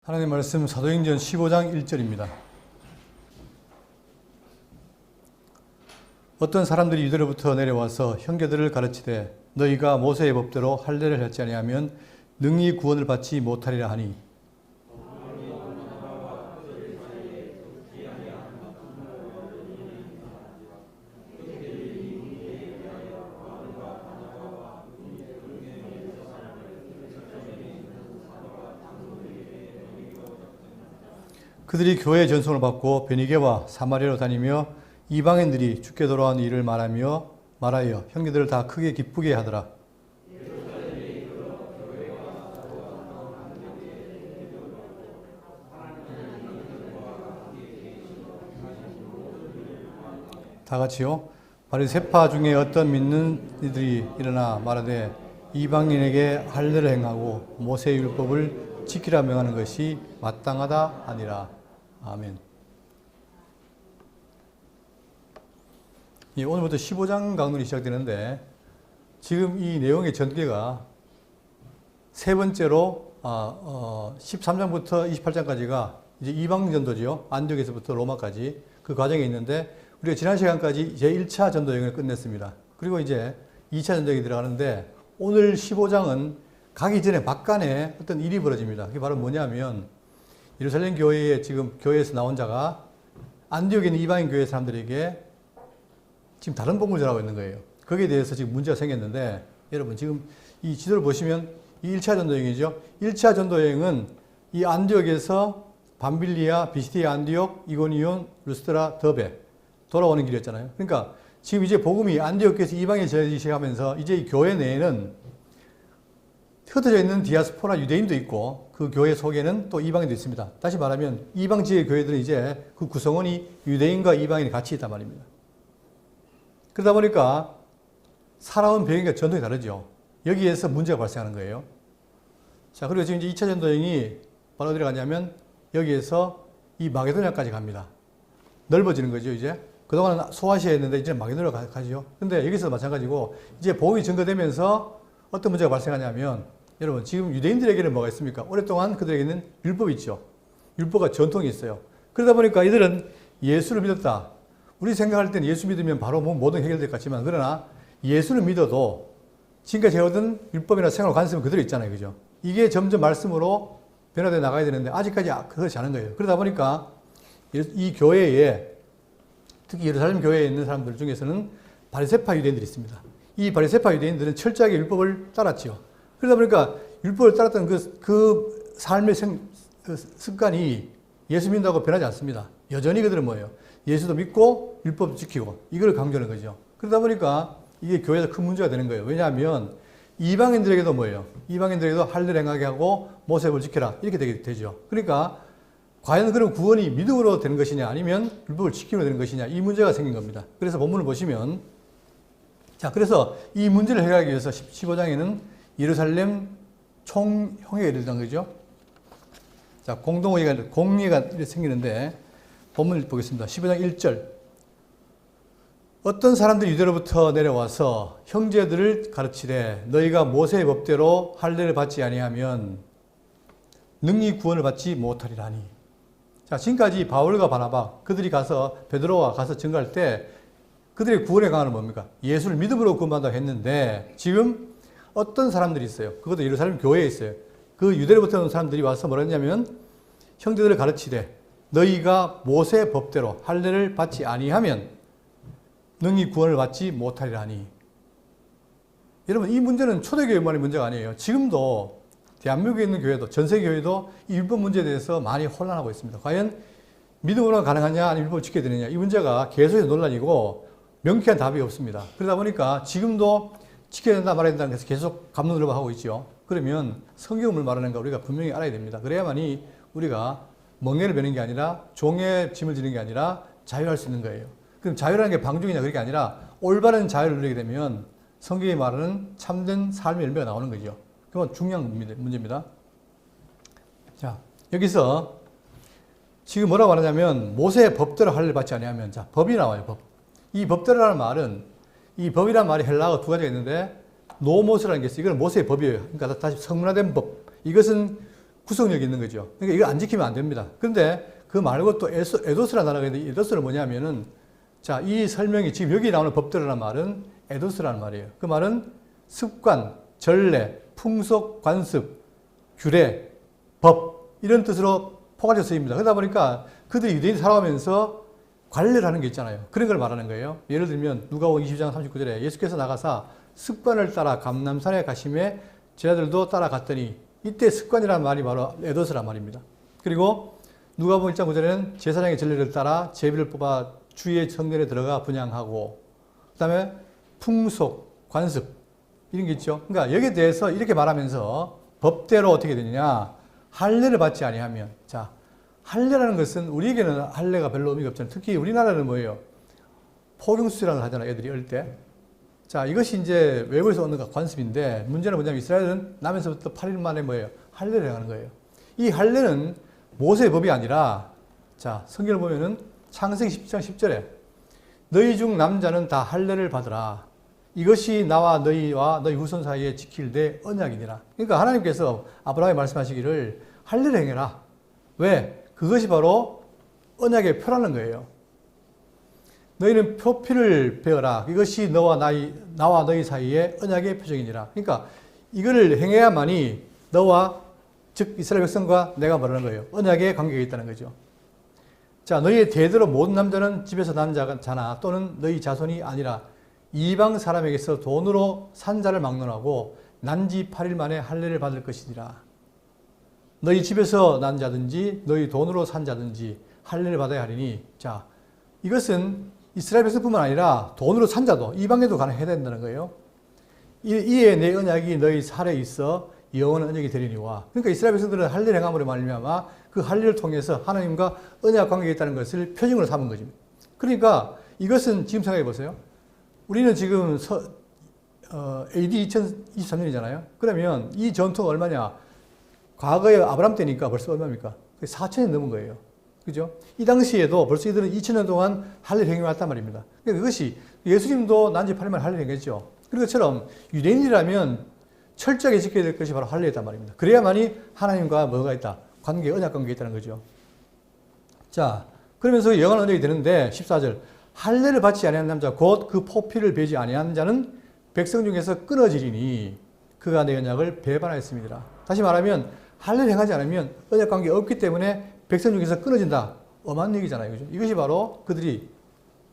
하나님 말씀 사도행전 15장 1절입니다. 어떤 사람들이 유대로부터 내려와서 형제들을 가르치되 너희가 모세의 법대로 할례를 하지 아니하면 능히 구원을 받지 못하리라 하니 그들이 교회의 전송을 받고 베니게와 사마리아로 다니며 이방인들이 주께 돌아온 일을 말하여 형제들을 다 크게 기쁘게 하더라. 다 같이요. 바리새파 중에 어떤 믿는 이들이 일어나 말하되 이방인에게 할례를 행하고 모세의 율법을 지키라 명하는 것이 마땅하다 하니라. 아멘. 오늘부터 15장 강론이 시작되는데 지금 이 내용의 전개가 세 번째로 13장부터 28장까지가 이제 이방 전도지요. 안디옥에서부터 로마까지 그 과정에 있는데 우리가 지난 시간까지 제1차 전도 여행을 끝냈습니다. 그리고 이제 2차 전도 여행이 들어가는데 오늘 15장은 가기 전에 막간에 어떤 일이 벌어집니다. 그게 바로 뭐냐면 예루살렘 교회에 지금 교회에서 나온 자가 안디옥에 있는 이방인 교회 사람들에게 지금 다른 복음을 전하고 있는 거예요. 거기에 대해서 지금 문제가 생겼는데 여러분 지금 이 지도를 보시면 이 1차 전도 여행이죠. 1차 전도 여행은 이 안디옥에서 밤빌리아, 비시디아, 안디옥, 이고니온, 루스드라, 더베 돌아오는 길이었잖아요. 그러니까 지금 이제 복음이 안디옥에서 이방에 전해지기 시작하면서 이제 이 교회 내에는 흩어져 있는 디아스포라 유대인도 있고 그 교회 속에는 또 이방인도 있습니다. 다시 말하면 이방 지역의 교회들은 이제 그 구성원이 유대인과 이방인이 같이 있단 말입니다. 그러다 보니까 살아온 배경과 전통이 다르죠. 여기에서 문제가 발생하는 거예요. 자, 그리고 지금 이제 2차 전도 여행이 바로 어디로 가냐면 여기에서 이 마게도냐까지 갑니다. 넓어지는 거죠, 이제. 그동안은 소아시아에 있는데 이제 마게도냐로 가죠. 근데 여기서 마찬가지고 이제 복음이 증거되면서 어떤 문제가 발생하냐면 여러분 지금 유대인들에게는 뭐가 있습니까? 오랫동안 그들에게는 율법이 있죠. 율법과 전통이 있어요. 그러다 보니까 이들은 예수를 믿었다. 우리 생각할 때는 예수 믿으면 바로 모든 해결될 것 같지만 그러나 예수를 믿어도 지금까지 해오던 율법이나 생활 관습은 그대로 있잖아요. 그죠? 이게 점점 말씀으로 변화되어 나가야 되는데 아직까지 그렇지 않은 거예요. 그러다 보니까 이 교회에 특히 예루살렘 교회에 있는 사람들 중에서는 바리새파 유대인들이 있습니다. 이 바리새파 유대인들은 철저하게 율법을 따랐지요. 그러다 보니까 율법을 따랐던 그 삶의 습관이 예수 믿는다고 변하지 않습니다. 여전히 그들은 뭐예요? 예수도 믿고 율법도 지키고 이걸 강조하는 거죠. 그러다 보니까 이게 교회에서 큰 문제가 되는 거예요. 왜냐하면 이방인들에게도 뭐예요? 이방인들에게도 할례를 행하게 하고 모세법을 지켜라 이렇게 되죠. 그러니까 과연 그런 구원이 믿음으로 되는 것이냐 아니면 율법을 지킴으로 되는 것이냐 이 문제가 생긴 겁니다. 그래서 본문을 보시면 자, 그래서 이 문제를 해결하기 위해서 15장에는 예루살렘 총형회가 이르던 거죠. 자, 공회가 생기는데 본문을 보겠습니다. 15장 1절. 어떤 사람들이 유대로부터 내려와서 형제들을 가르치되 너희가 모세의 법대로 할례를 받지 아니하면 능히 구원을 받지 못하리라니. 자, 지금까지 바울과 바나바 그들이 가서 베드로와 가서 증거할 때 그들의 구원의 강화는 뭡니까? 예수를 믿음으로 구원받는다고 했는데 지금 어떤 사람들이 있어요. 그것도 예루살렘 교회에 있어요. 그 유대로부터 온 사람들이 와서 뭐라 했냐면 형제들을 가르치되 너희가 모세의 법대로 할례를 받지 아니하면 능히 구원을 받지 못하리라니. 여러분 이 문제는 초대교회만의 문제가 아니에요. 지금도 대한민국에 있는 교회도 전 세계 교회도 이 율법 문제에 대해서 많이 혼란하고 있습니다. 과연 믿음으로 가능하냐 아니면 율법을 지켜야 되느냐 이 문제가 계속해서 논란이고 명쾌한 답이 없습니다. 그러다 보니까 지금도 지켜야 된다 말아야 된다는 것에서 계속 갑론을박하고 있죠. 그러면 성경을 말하는 거 우리가 분명히 알아야 됩니다. 그래야만이 우리가 멍에를 베는 게 아니라 종의 짐을 지는 게 아니라 자유할 수 있는 거예요. 그럼 자유라는 게 방종이냐 그게 아니라 올바른 자유를 누리게 되면 성경이 말하는 참된 삶의 열매가 나오는 거죠. 그건 중요한 문제입니다. 자, 여기서 지금 뭐라고 하냐면 모세의 법대로 할례를 받지 아니하면 자, 법이 나와요. 법. 이 법대로라는 말은 이 법이라는 말이 헬라어가 두 가지가 있는데 노모스라는 게 있어요. 이건 모세의 법이에요. 그러니까 다시 성문화된 법. 이것은 구속력이 있는 거죠. 그러니까 이걸 안 지키면 안 됩니다. 그런데 그 말고 또 에도스라는 단어가 있는데 에도스는 뭐냐면은 자, 이 설명이 지금 여기 나오는 법대로라는 말은 에도스라는 말이에요. 그 말은 습관, 전례, 풍속, 관습, 규례, 법 이런 뜻으로 포괄해서 쓰입니다. 그러다 보니까 그들이 유대인이 살아가면서 관례를 하는 게 있잖아요. 그런 걸 말하는 거예요. 예를 들면 누가복음 20장 39절에 예수께서 나가사 습관을 따라 감람산에 가심에 제자들도 따라갔더니 이때 습관이라는 말이 바로 에도스란 말입니다. 그리고 누가복음 1장 9절에는 제사장의 전례를 따라 제비를 뽑아 주의 성전에 들어가 분향하고 그 다음에 풍속, 관습 이런 게 있죠. 그러니까 여기에 대해서 이렇게 말하면서 법대로 어떻게 되느냐 할례를 받지 아니하면 자 할례라는 것은 우리에게는 할례가 별로 의미가 없잖아요. 특히 우리나라는 뭐예요? 포경수술을 하잖아요. 애들이 어릴 때. 자 이것이 이제 외국에서 오는 관습인데 문제는 뭐냐면 이스라엘은 나면서부터 8일 만에 뭐예요? 할례를 하는 거예요. 이 할례는 모세의 법이 아니라 자 성경을 보면은 창세기 10장 10절에 너희 중 남자는 다 할례를 받으라. 이것이 나와 너희와 너희 후손 사이에 지킬 내 언약이니라. 그러니까 하나님께서 아브라함에 말씀하시기를 할례를 행해라. 왜? 그것이 바로 언약의 표라는 거예요. 너희는 표피를 베어라. 이것이 나와 너희 사이에 언약의 표적이니라. 그러니까 이거를 행해야만이 너와 즉 이스라엘 백성과 내가 말하는 거예요. 언약의 관계가 있다는 거죠. 자, 너희의 대대로 모든 남자는 집에서 난 자나 또는 너희 자손이 아니라 이방 사람에게서 돈으로 산 자를 막론하고 난지 8일 만에 할례를 받을 것이니라. 너희 집에서 난 자든지 너희 돈으로 산 자든지 할례를 받아야 하리니 자 이것은 이스라엘 백성뿐만 아니라 돈으로 산 자도 이방에도 가능해야 된다는 거예요. 이에 내 언약이 너희 살에 있어 영원한 언약이 되리니와. 그러니까 이스라엘 백성들은 할례를 행함으로 말미암아 그 할례를 통해서 하나님과 언약 관계가 있다는 것을 표징으로 삼은 거죠. 그러니까 이것은 지금 생각해 보세요. 우리는 지금 AD 2023년이잖아요. 그러면 이 전통은 얼마냐? 과거에 아브라함 때니까 벌써 얼마입니까? 4,000년 넘은 거예요. 그죠? 이 당시에도 벌써 이들은 2,000년 동안 할례를 행해왔단 말입니다. 그러니까 그것이 예수님도 난지 8일만 할례를 행했죠. 그런 것처럼 유대인이라면 철저하게 지켜야 될 것이 바로 할례였단 말입니다. 그래야만이 하나님과 뭐가 있다? 관계, 언약 관계가 있다는 거죠. 자, 그러면서 영원한 언약이 되는데 14절 할례를 받지 아니한 남자 곧 그 포피를 베지 아니한 자는 백성 중에서 끊어지리니 그가 내 언약을 배반하였습니다. 다시 말하면 할례를 행하지 않으면 언약 관계가 없기 때문에 백성 중에서 끊어진다. 엄한 얘기잖아요. 그죠? 이것이 바로 그들이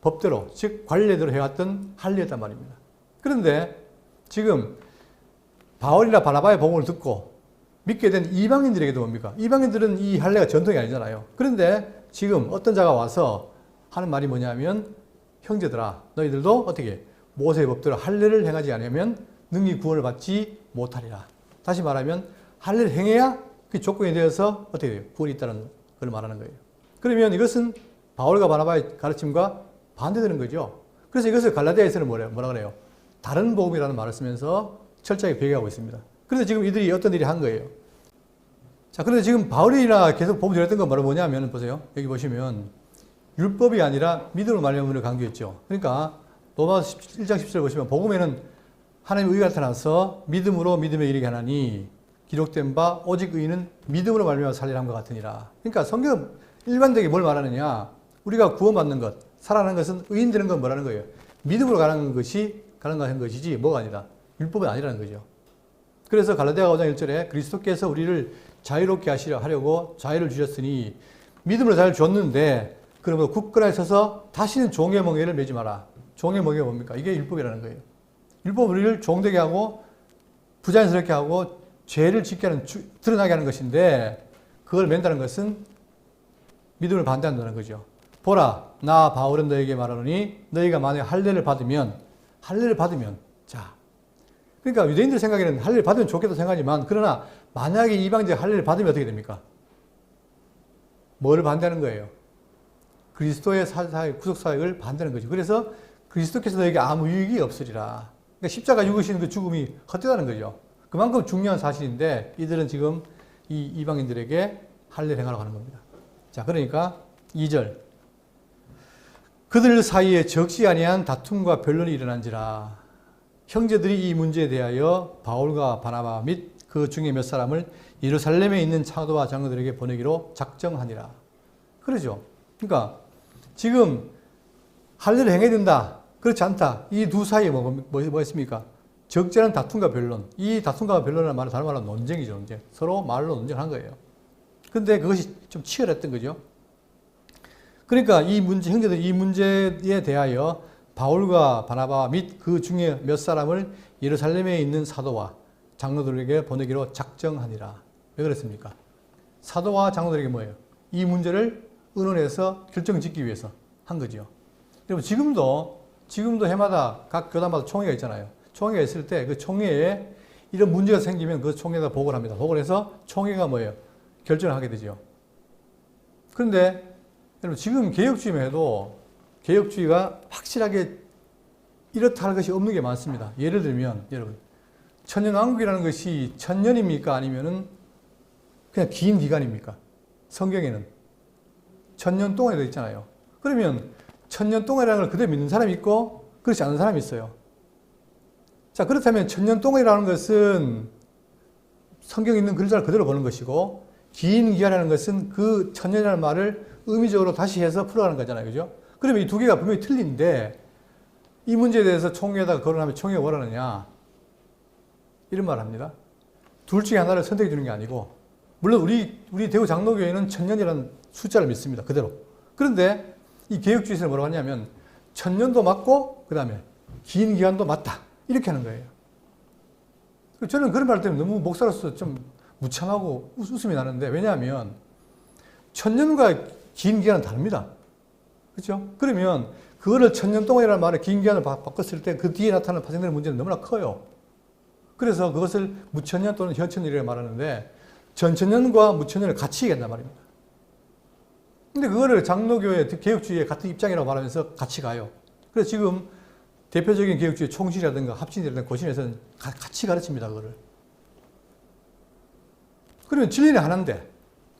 법대로 즉 관례대로 해왔던 할례였단 말입니다. 그런데 지금 바울이나 바나바의 복음을 듣고 믿게 된 이방인들에게도 뭡니까? 이방인들은 이 할례가 전통이 아니잖아요. 그런데 지금 어떤 자가 와서 하는 말이 뭐냐면 형제들아 너희들도 어떻게 모세의 법대로 할례를 행하지 않으면 능히 구원을 받지 못하리라. 다시 말하면 할례를 행해야 그 조건이 되어서 어떻게 돼요? 구원이 있다는 걸 말하는 거예요. 그러면 이것은 바울과 바나바의 가르침과 반대되는 거죠. 그래서 이것을 갈라디아에서는 뭐라 그래요? 다른 복음이라는 말을 쓰면서 철저하게 배교하고 있습니다. 그래서 지금 이들이 어떤 일이 한 거예요. 자, 그런데 지금 바울이나 계속 복음 전했던 건 바로 뭐냐면 보세요. 여기 보시면 율법이 아니라 믿음으로 말미암음을 강조했죠. 그러니까 로마서 1장 10절 보시면 복음에는 하나님의 의가 나타나서 믿음으로 믿음에 이르게 하나니 기록된 바 오직 의인은 믿음으로 말미암아 살리람과 같으니라. 그러니까 성경은 일반적인 뭘 말하느냐? 우리가 구원받는 것, 살아나는 것은 의인 되는 건 뭐라는 거예요? 믿음으로 가는 것이지 뭐가 아니다. 율법은 아니라는 거죠. 그래서 갈라디아 5장 1절에 그리스도께서 우리를 자유롭게 하려고 자유를 주셨으니 믿음으로 자유를 줬는데 그러면 굳건하게 서서 다시는 종의 멍에를 매지 마라. 종의 멍에가 뭡니까? 이게 율법이라는 거예요. 율법은 우리를 종되게 하고 부자연스럽게 하고 죄를 짓게 하는, 드러나게 하는 것인데 그걸 맨다는 것은 믿음을 반대한다는 거죠. 보라, 나 바울은 너에게 말하노니 너희가 만약에 할례를 받으면 자, 그러니까 유대인들 생각에는 할례를 받으면 좋겠다 생각하지만 그러나 만약에 이방인들이 할례를 받으면 어떻게 됩니까? 뭐를 반대하는 거예요? 그리스도의 구속사역을 반대하는 거죠. 그래서 그리스도께서 너에게 아무 유익이 없으리라. 그러니까 십자가 죽으시는 그 죽음이 헛되다는 거죠. 그만큼 중요한 사실인데 이들은 지금 이 이방인들에게 할례를 행하라고 하는 겁니다. 자, 그러니까 2절 그들 사이에 적지 아니한 다툼과 변론이 일어난지라 형제들이 이 문제에 대하여 바울과 바나바 및 그 중에 몇 사람을 예루살렘에 있는 사도와 장로들에게 보내기로 작정하니라. 그러죠. 그러니까 지금 할 일을 행해야 된다. 그렇지 않다. 이 두 사이에 뭐 있습니까? 적절한 다툼과 변론. 이 다툼과 변론이라는 말은 다른 말로 논쟁이죠. 논쟁. 서로 말로 논쟁한 거예요. 근데 그것이 좀 치열했던 거죠. 그러니까 이 문제, 형제들 이 문제에 대하여 바울과 바나바 및 그 중에 몇 사람을 예루살렘에 있는 사도와 장로들에게 보내기로 작정하니라. 왜 그랬습니까? 사도와 장로들에게 뭐예요? 이 문제를 의논해서 결정 짓기 위해서 한 거죠. 여러분 지금도 해마다 각 교단마다 총회가 있잖아요. 총회가 있을 때 그 총회에 이런 문제가 생기면 그 총회에다 보고를 합니다. 보고를 해서 총회가 뭐예요? 결정을 하게 되죠. 그런데 여러분 지금 개혁주의만 해도 개혁주의가 확실하게 이렇다 할 것이 없는 게 많습니다. 예를 들면 여러분 천년왕국이라는 것이 천년입니까? 아니면은 그냥 긴 기간입니까? 성경에는 천년 동안에 되어 있잖아요. 그러면 천년 동안이라는 걸 그대로 믿는 사람이 있고 그렇지 않은 사람이 있어요. 자, 그렇다면 천년 동안이라는 것은 성경에 있는 글자를 그대로 보는 것이고 긴 기간이라는 것은 그 천년이라는 말을 의미적으로 다시 해서 풀어가는 거잖아요. 그죠? 그러면 이 두 개가 분명히 틀린데 이 문제에 대해서 총회에다가 거론하면 총회가 뭐라느냐? 이런 말을 합니다. 둘 중에 하나를 선택해 주는 게 아니고 물론 우리 대구 장로교회는 천년이라는 숫자를 믿습니다. 그대로. 그런데 이 개혁주의에서는 뭐라고 하냐면 천년도 맞고 그 다음에 긴 기간도 맞다. 이렇게 하는 거예요. 저는 그런 말 때문에 너무 목사로서 좀 무참하고 웃음이 나는데 왜냐하면 천년과 긴 기간은 다릅니다. 그렇죠? 그러면 그거를 천년 동안이라는 말을 긴 기간을 바꿨을 때 그 뒤에 나타나는 파생되는 문제는 너무나 커요. 그래서 그것을 무천년 또는 현천년이라고 말하는데 전천년과 무천년을 같이 얘기한단 말입니다. 근데 그거를 장로교회 개혁주의의 같은 입장이라고 말하면서 같이 가요. 그래서 지금 대표적인 개혁주의 총실이라든가 합진이라든가 고신에서는 같이 가르칩니다. 그거를. 그러면 진리는 하나인데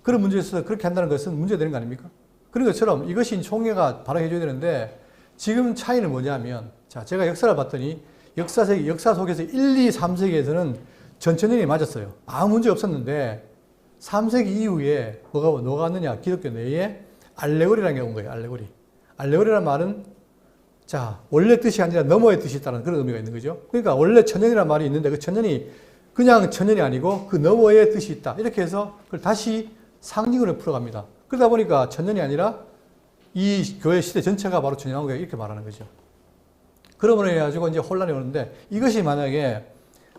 그런 문제에 있어서 그렇게 한다는 것은 문제되는 거 아닙니까? 그런 것처럼 이것이 총회가 바로 해줘야 되는데 지금 차이는 뭐냐면 자 제가 역사를 봤더니 역사 속에서 1, 2, 3세기에서는 전천년이 맞았어요. 아무 문제 없었는데 3세기 이후에 뭐가 왔느냐? 기독교 내에 알레고리라는 게 온 거예요. 알레고리. 알레고리라는 말은 자 원래 뜻이 아니라 너머의 뜻이 있다는 그런 의미가 있는 거죠. 그러니까 원래 천년이라는 말이 있는데 그 천년이 그냥 천년이 아니고 그 너머의 뜻이 있다. 이렇게 해서 그걸 다시 상징으로 풀어갑니다. 그러다 보니까 천년이 아니라 이 교회 시대 전체가 바로 천년왕국이다 이렇게 말하는 거죠. 그러므로 해가지고 이제 혼란이 오는데 이것이 만약에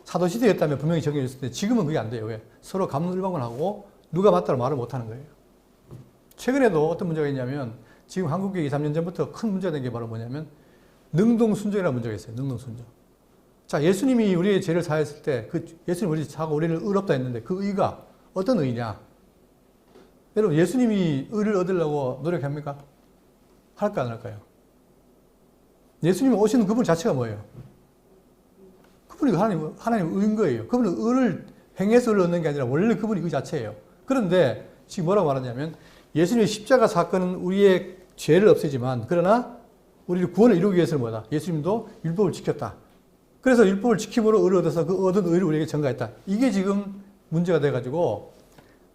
사도시대였다면 분명히 정해졌을 텐데 지금은 그게 안 돼요. 왜? 서로 갑론을박을 하고 누가 맞다고 말을 못하는 거예요. 최근에도 어떤 문제가 있냐면 지금 한국교회 2, 3년 전부터 큰 문제가 된 게 바로 뭐냐면 능동순종이라는 문제가 있어요. 능동순종. 자, 예수님이 우리의 죄를 사했을 때 그 예수님 우리 사고 우리를 의롭다 했는데 그 의가 어떤 의냐? 여러분 예수님이 의를 얻으려고 노력합니까? 할까 안 할까요? 예수님이 오시는 그분 자체가 뭐예요? 그분이 하나님 의인 거예요. 그분은 의를 행해서 의를 얻는 게 아니라 원래 그분이 의 자체예요. 그런데 지금 뭐라고 말하냐면 예수님의 십자가 사건은 우리의 죄를 없애지만 그러나 우리를 구원을 이루기 위해서는 뭐다? 예수님도 율법을 지켰다. 그래서 율법을 지킴으로 의를 얻어서 그 얻은 의를 우리에게 전가했다. 이게 지금 문제가 돼가지고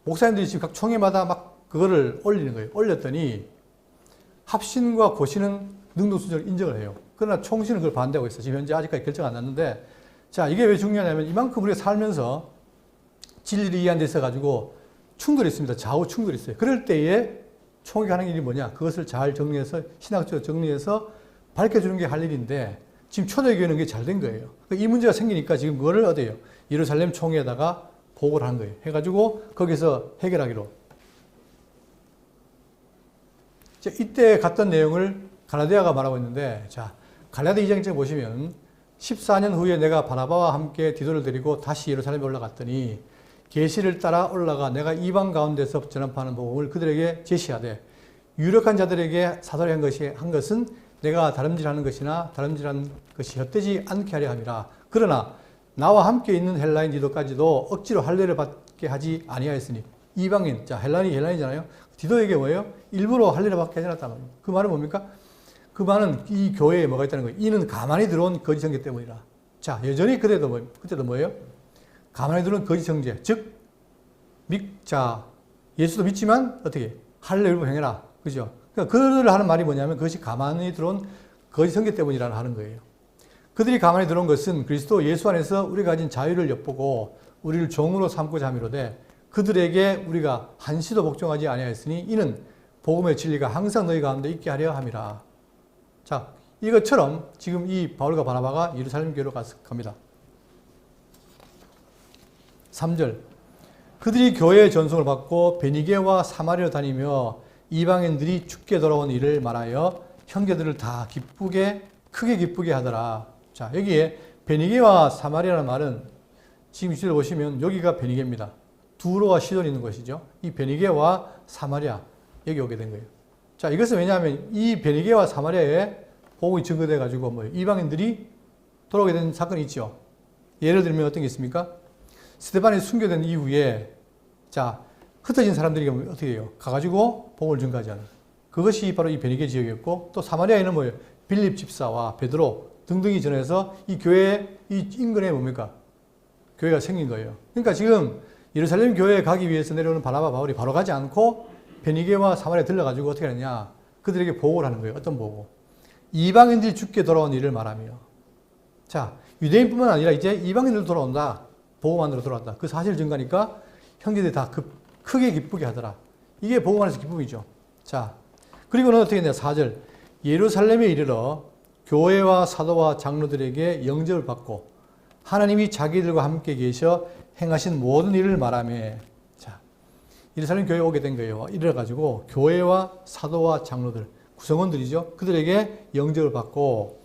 목사님들이 지금 각 총회마다 막 그거를 올리는 거예요. 올렸더니 합신과 고신은 능동순종을 인정을 해요. 그러나 총신은 그걸 반대하고 있어요. 지금 현재 아직까지 결정 안 났는데 자 이게 왜 중요하냐면 이만큼 우리가 살면서 진리를 이해한 데 있어가지고 충돌이 있습니다. 좌우 충돌이 있어요. 그럴 때에 총회가 하는 일이 뭐냐? 그것을 잘 정리해서 신학적으로 정리해서 밝혀주는 게 할 일인데 지금 초대교회는 그게 잘 된 거예요. 이 문제가 생기니까 지금 그거를 어디에요? 예루살렘 총회에다가 보고를 한 거예요. 해가지고 거기서 해결하기로. 자, 이때 갔던 내용을 갈라디아가 말하고 있는데 자 갈라디아 2장째 보시면 14년 후에 내가 바나바와 함께 디도를 데리고 다시 예루살렘에 올라갔더니 계시를 따라 올라가 내가 이방 가운데서 전파하는 복음을 그들에게 제시하되 유력한 자들에게 사도를 한 것은 내가 다름질하는 것이나 다름질한 것이 헛되지 않게 하려 함이라. 그러나 나와 함께 있는 헬라인 디도까지도 억지로 할례를 받게 하지 아니하였으니 이방인, 자 헬라인이잖아요. 디도에게 뭐예요? 일부러 할례를 받게 하지 않았단 말입니다. 그 말은 뭡니까? 그 말은 이 교회에 뭐가 있다는 거예요? 이는 가만히 들어온 거짓 선교 때문이라. 자 여전히 그때도 뭐예요? 가만히 두는 거짓 형제, 즉 예수도 믿지만 어떻게 할례 율법 행해라, 그죠? 그러니까 그들을 하는 말이 뭐냐면 그것이 가만히 들어온 거짓 형제 때문이라는 하는 거예요. 그들이 가만히 들어온 것은 그리스도 예수 안에서 우리가 가진 자유를 엿보고 우리를 종으로 삼고자 함이로되 그들에게 우리가 한시도 복종하지 아니하였으니 이는 복음의 진리가 항상 너희 가운데 있게 하려 함이라. 자, 이것처럼 지금 이 바울과 바나바가 예루살렘 교회로 갑니다. 3절. 그들이 교회의 전송을 받고 베니게와 사마리아로 다니며 이방인들이 죽게 돌아온 일을 말하여 형제들을 다 크게 기쁘게 하더라. 자, 여기에 베니게와 사마리아라는 말은 지금 시대를 보시면 여기가 베니게입니다. 두로와 시돈이 있는 것이죠. 이 베니게와 사마리아 여기 오게 된 거예요. 자, 이것은 왜냐하면 이 베니게와 사마리아에 복음이 증거돼 가지고 이방인들이 돌아오게 된 사건이 있죠. 예를 들면 어떤 게 있습니까? 스데반이 순교된 이후에 자, 흩어진 사람들이 어떻게 해요? 가가지고 복음을 증거하잖아요. 그것이 바로 이 베니게 지역이었고 또 사마리아에는 뭐예요? 빌립 집사와 베드로 등등이 전해서 이 교회 이 인근에 뭡니까? 교회가 생긴 거예요. 그러니까 지금 예루살렘 교회에 가기 위해서 내려오는 바나바 바울이 바로 가지 않고 베니게와 사마리아에 들러가지고 어떻게 하느냐? 그들에게 보고를 하는 거예요. 어떤 보고? 이방인들이 죽게 돌아온 일을 말하며. 자, 유대인뿐만 아니라 이제 이방인들도 돌아온다. 복음 안으로 돌아온다. 그 사실 증거니까 형제들이 다 크게 기쁘게 하더라. 이게 복음 안에서 기쁨이죠. 자, 그리고는 어떻게 했냐? 4절. 예루살렘에 이르러 교회와 사도와 장로들에게 영접을 받고 하나님이 자기들과 함께 계셔 행하신 모든 일을 말하며. 자, 예루살렘 교회에 오게 된 거예요. 이래가지고 교회와 사도와 장로들, 구성원들이죠. 그들에게 영접을 받고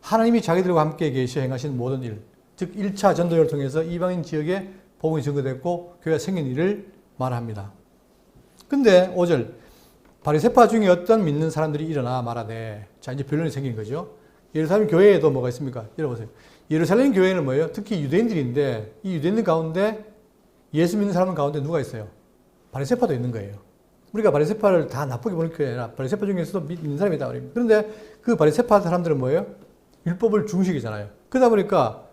하나님이 자기들과 함께 계셔 행하신 모든 일, 즉 1차 전도를 통해서 이방인 지역에 복음이 증거됐고 교회가 생긴 일을 말합니다. 근데 5절 바리새파 중에 어떤 믿는 사람들이 일어나 말하되. 자, 이제 변론이 생긴 거죠. 예루살렘 교회에도 뭐가 있습니까? 여러분 보세요. 예루살렘 교회는 뭐예요? 특히 유대인들인데 이 유대인들 가운데 예수 믿는 사람 가운데 누가 있어요? 바리새파도 있는 거예요. 우리가 바리새파를 다 나쁘게 보는 게 아니라 바리새파 중에서도 믿는 사람이 있다 말입니다. 그런데 그 바리새파 사람들은 뭐예요? 율법을 중식이잖아요. 그러다 보니까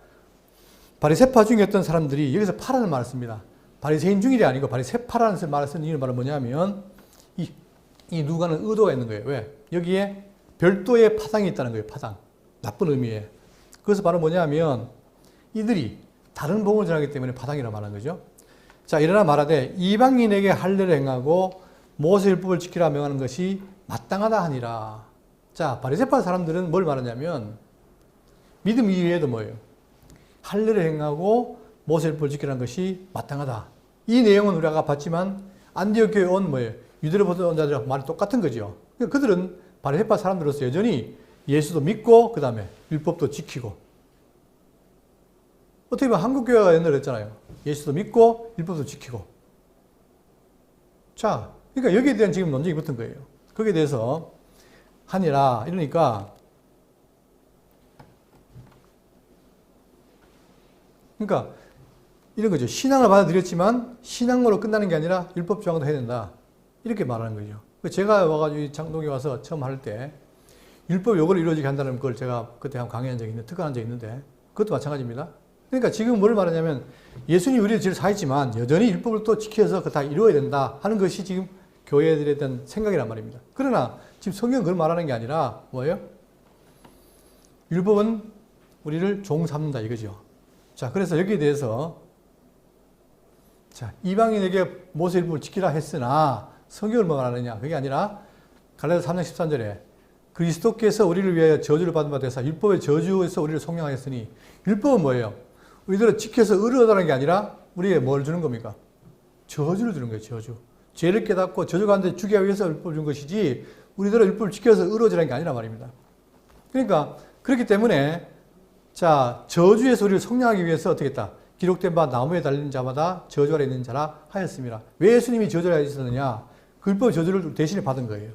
바리새파 중에 어떤 사람들이 여기서 파라는 말을 씁니다. 바리새인 중일이 아니고 바리새파라는 말을 쓰는 이유는 바로 뭐냐면 이 누가는 의도가 있는 거예요. 왜? 여기에 별도의 파당이 있다는 거예요. 파당. 나쁜 의미에. 그것은 바로 뭐냐면 이들이 다른 복음을 전하기 때문에 파당이라고 말하는 거죠. 자, 일어나 말하되 이방인에게 할례를 행하고 모세율법을 지키라 명하는 것이 마땅하다 하니라. 자, 바리새파 사람들은 뭘 말하냐면 믿음 이외에도 뭐예요? 할례를 행하고 모세율법을 지키라는 것이 마땅하다. 이 내용은 우리가 아까 봤지만 안디옥 교회에 온 뭐예요? 유대로부터 온 자들하고 말이 똑같은 거죠. 그러니까 그들은 바리새파 사람들로서 여전히 예수도 믿고 그 다음에 율법도 지키고. 어떻게 보면 한국교회가 옛날에 했잖아요. 예수도 믿고 율법도 지키고. 자, 그러니까 여기에 대한 지금 논쟁이 붙은 거예요. 거기에 대해서 하니라. 이러니까 그러니까 이런 거죠. 신앙을 받아들였지만 신앙으로 끝나는 게 아니라 율법 조항도 해야 된다. 이렇게 말하는 거죠. 제가 와가지고 장동에 와서 처음 할 때 율법 요구를 이루어지게 한다는 걸 제가 그때 한번 강의한 적이 있는데, 특강한 적이 있는데 그것도 마찬가지입니다. 그러니까 지금 뭘 말하냐면 예수님이 우리를 죄를 사했지만 여전히 율법을 또 지켜서 그거 다 이루어야 된다 하는 것이 지금 교회들에 대한 생각이란 말입니다. 그러나 지금 성경은 그걸 말하는 게 아니라 뭐예요? 율법은 우리를 종 삼는다 이거죠. 자, 그래서 여기에 대해서 자, 이방인에게 모세율법을 지키라 했으나 성경을 뭐 말하느냐? 그게 아니라 갈라디아서 3장 13절에 그리스도께서 우리를 위하여 저주를 받은 바 되사 율법의 저주에서 우리를 속량하였으니. 율법은 뭐예요? 우리들을 지켜서 의로하다는 게 아니라 우리에게 뭘 주는 겁니까? 저주를 주는 거예요. 저주. 죄를 깨닫고 저주 가운데 죽게 하기 위해서 율법을 준 것이지 우리들은 율법을 지켜서 의로워지라는 게 아니라 말입니다. 그러니까 그렇기 때문에 자, 저주에서 우리를 속량하기 위해서 어떻게 했다? 기록된 바 나무에 달린 자마다 저주 아래 있는 자라 하였습니다. 왜 예수님이 저주를 하셨느냐? 그 율법의 저주를 대신에 받은 거예요.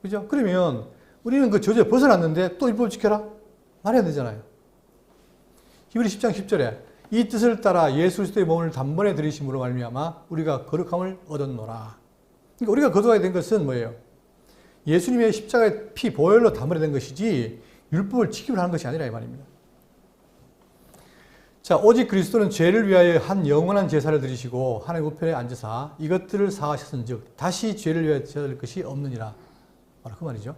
그죠? 그러면 우리는 그 저주에 벗어났는데 또 율법 지켜라? 말해야 되잖아요. 히브리 10장 10절에 이 뜻을 따라 예수 그리스도의 몸을 단번에 들이심으로 말미암아 우리가 거룩함을 얻었노라. 그러니까 우리가 거듭하게 된 것은 뭐예요? 예수님의 십자가의 피 보혈로 단번에 된 것이지 율법을 지키려 하는 것이 아니라 이 말입니다. 자, 오직 그리스도는 죄를 위하여 한 영원한 제사를 드리시고 하나님 우편에 앉으사 이것들을 사하셨은즉 다시 죄를 위하여 제사 드릴 것이 없느니라. 바로 그 말이죠.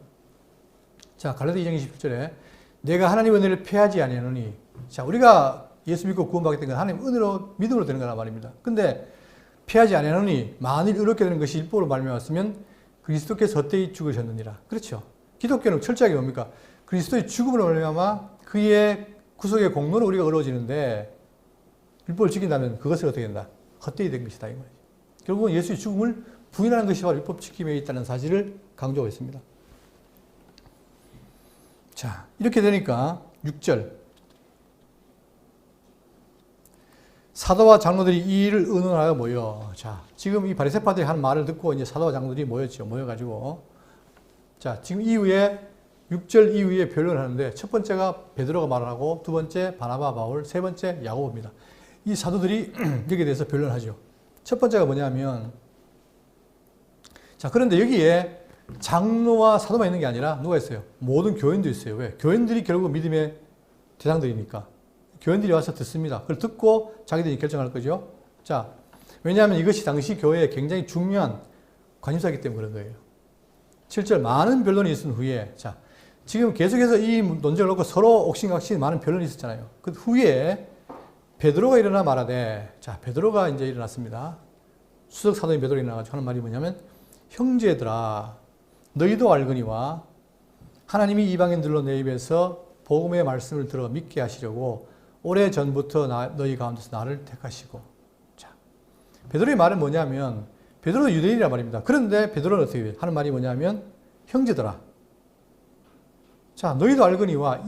자, 갈라디아 2장 27절에 내가 하나님의 은혜를 패하지 아니하노니. 자, 우리가 예수 믿고 구원받게 된 건 하나님 은혜로 믿음으로 되는 거란 말입니다. 근데 패하지 아니하노니 만일 의롭게 되는 것이 율법으로 말미암았으면 그리스도께서 헛되이 죽으셨느니라. 그렇죠. 기독교는 철저하게 뭡니까? 그리스도의 죽음으로 말미암아 그의 구속의 공로로 우리가 의로워지는데 율법을 지킨다면 그것을 어떻게 된다? 헛되이 된 것이다 이 말이죠. 결국은 예수의 죽음을 부인하는 것이 바로 율법 지킴에 있다는 사실을 강조하고 있습니다. 자, 이렇게 되니까 6절 사도와 장로들이 이 일을 의논하여 모여. 자, 지금 이 바리새파들이 하는 말을 듣고 이제 사도와 장로들이 모였죠. 모여가지고 자, 지금 이후에 6절 이후에 변론을 하는데 첫 번째가 베드로가 말을 하고 두 번째 바나바 바울, 세 번째 야고보입니다. 이 사도들이 여기에 대해서 변론하죠. 첫 번째가 뭐냐면 자, 그런데 여기에 장로와 사도만 있는 게 아니라 누가 있어요? 모든 교인도 있어요. 왜? 교인들이 결국 믿음의 대상들이니까. 교인들이 와서 듣습니다. 그걸 듣고 자기들이 결정할 거죠. 자, 왜냐하면 이것이 당시 교회에 굉장히 중요한 관심사이기 때문에 그런 거예요. 7절 많은 변론이 있은 후에 자, 지금 계속해서 이 논쟁을 놓고 서로 옥신각신 많은 변론이 있었잖아요. 그 후에 베드로가 일어나 말하되 자, 베드로가 이제 일어났습니다. 수석 사도인 베드로가 일어나가지고 하는 말이 뭐냐면 형제들아 너희도 알거니와 하나님이 이방인들로 내 입에서 복음의 말씀을 들어 믿게 하시려고 오래전부터 너희 가운데서 나를 택하시고. 자, 베드로의 말은 뭐냐면 베드로도 유대인이란 말입니다. 그런데 베드로는 어떻게 하는 말이 뭐냐면 형제들아. 자, 너희도 알거니와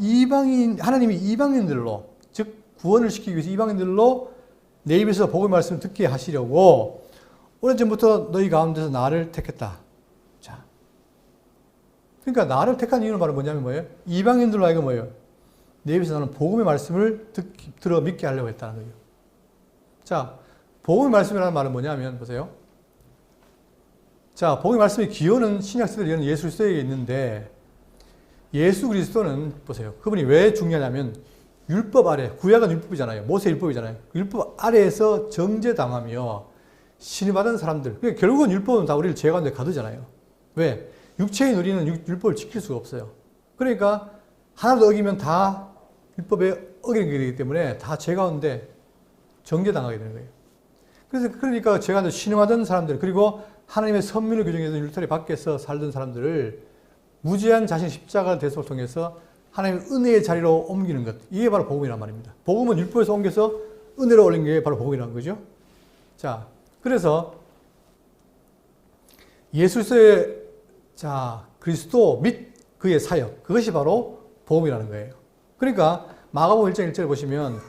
하나님이 이방인들로 즉 구원을 시키기 위해서 이방인들로 내 입에서 복음의 말씀을 듣게 하시려고 오래전부터 너희 가운데서 나를 택했다. 자, 그러니까 나를 택한 이유는 바로 뭐냐면 뭐예요? 이방인들로 하여금 뭐예요? 내 입에서 나는 복음의 말씀을 들어 믿게 하려고 했다는 거예요. 자, 복음의 말씀이라는 말은 뭐냐면 보세요. 자, 복음의 말씀의 기원은 신약시대에 예수 그리스도에게 있는데 예수 그리스도는 보세요. 그분이 왜 중요하냐면 율법 아래, 구약은 율법이잖아요. 모세 율법이잖아요. 율법 아래에서 정죄당하며 신뢰받은 사람들. 그러니까 결국은 율법은 다 우리를 죄 가운데 가두잖아요. 왜? 육체인 우리는 율법을 지킬 수가 없어요. 그러니까 하나도 어기면 다 율법에 어기는 게 되기 때문에 다 죄 가운데 정죄당하게 되는 거예요. 그러니까 죄 가운데 신뢰하던 사람들 그리고 하나님의 선민을 규정해서 율타리 밖에서 살던 사람들을 무죄한 자신 십자가 대속을 통해서 하나님의 은혜의 자리로 옮기는 것. 이게 바로 복음이란 말입니다. 복음은 율법에서 옮겨서 은혜로 올린 게 바로 복음이라는 거죠. 자, 그래서 예수의 자, 그리스도 및 그의 사역. 그것이 바로 복음이라는 거예요. 그러니까 마가복음 1장 1절에 보시면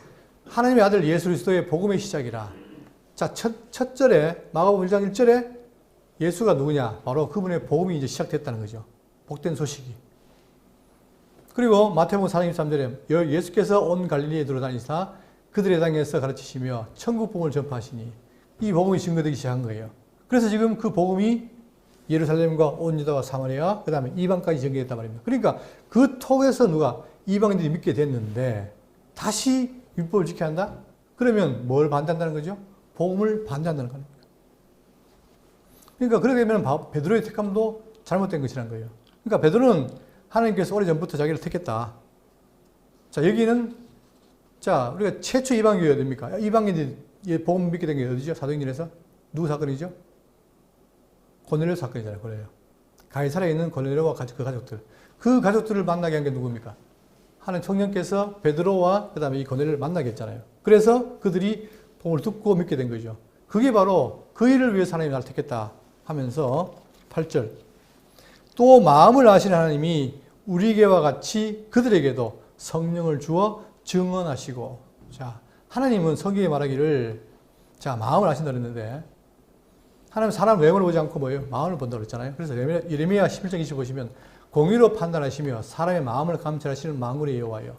하나님의 아들 예수 그리스도의 복음의 시작이라. 자, 첫 절에 마가복음 1장 1절에 예수가 누구냐? 바로 그분의 복음이 이제 시작됐다는 거죠. 복된 소식이. 그리고 마태복음 4장 23절에 예수께서 온 갈릴리에 돌아다니사 그들의 당에서 가르치시며 천국 복음을 전파하시니 이 복음이 증거되기 시작한 거예요. 그래서 지금 그 복음이 예루살렘과 온 유다와 사마리아 그 다음에 이방까지 전개됐단 말입니다. 그러니까 그 톡에서 누가 이방인들이 믿게 됐는데 다시 율법을 지켜야 한다? 그러면 뭘 반대한다는 거죠? 복음을 반대한다는 겁니다. 그러니까 그렇게 되면 베드로의 택함도 잘못된 것이라는 거예요. 그러니까 베드로는 하나님께서 오래전부터 자기를 택했다. 자, 여기는 자, 우리가 최초 이방교회가 됩니까? 이방인들이 복음 믿게 된 게 어디죠? 사도행전에서 누구 사건이죠? 고넬료 사건이잖아요. 고넬료. 가이사라에 있는 고넬료와 그 가족들. 그 가족들을 만나게 한 게 누굽니까? 하나님 청년께서 베드로와 그 다음에 이 고넬료를 만나게 했잖아요. 그래서 그들이 복음을 듣고 믿게 된 거죠. 그게 바로 그 일을 위해서 하나님이 나를 택했다 하면서 8절 또 마음을 아시는 하나님이 우리에게와 같이 그들에게도 성령을 주어 증언하시고. 자, 하나님은 성경에 말하기를 자, 마음을 아신다 그랬는데 하나님은 사람 외모를 보지 않고 뭐예요? 마음을 본다고 그랬잖아요. 그래서 예레미야 11장 20 보시면 공의로 판단하시며 사람의 마음을 감찰하시는 만군의 여호와여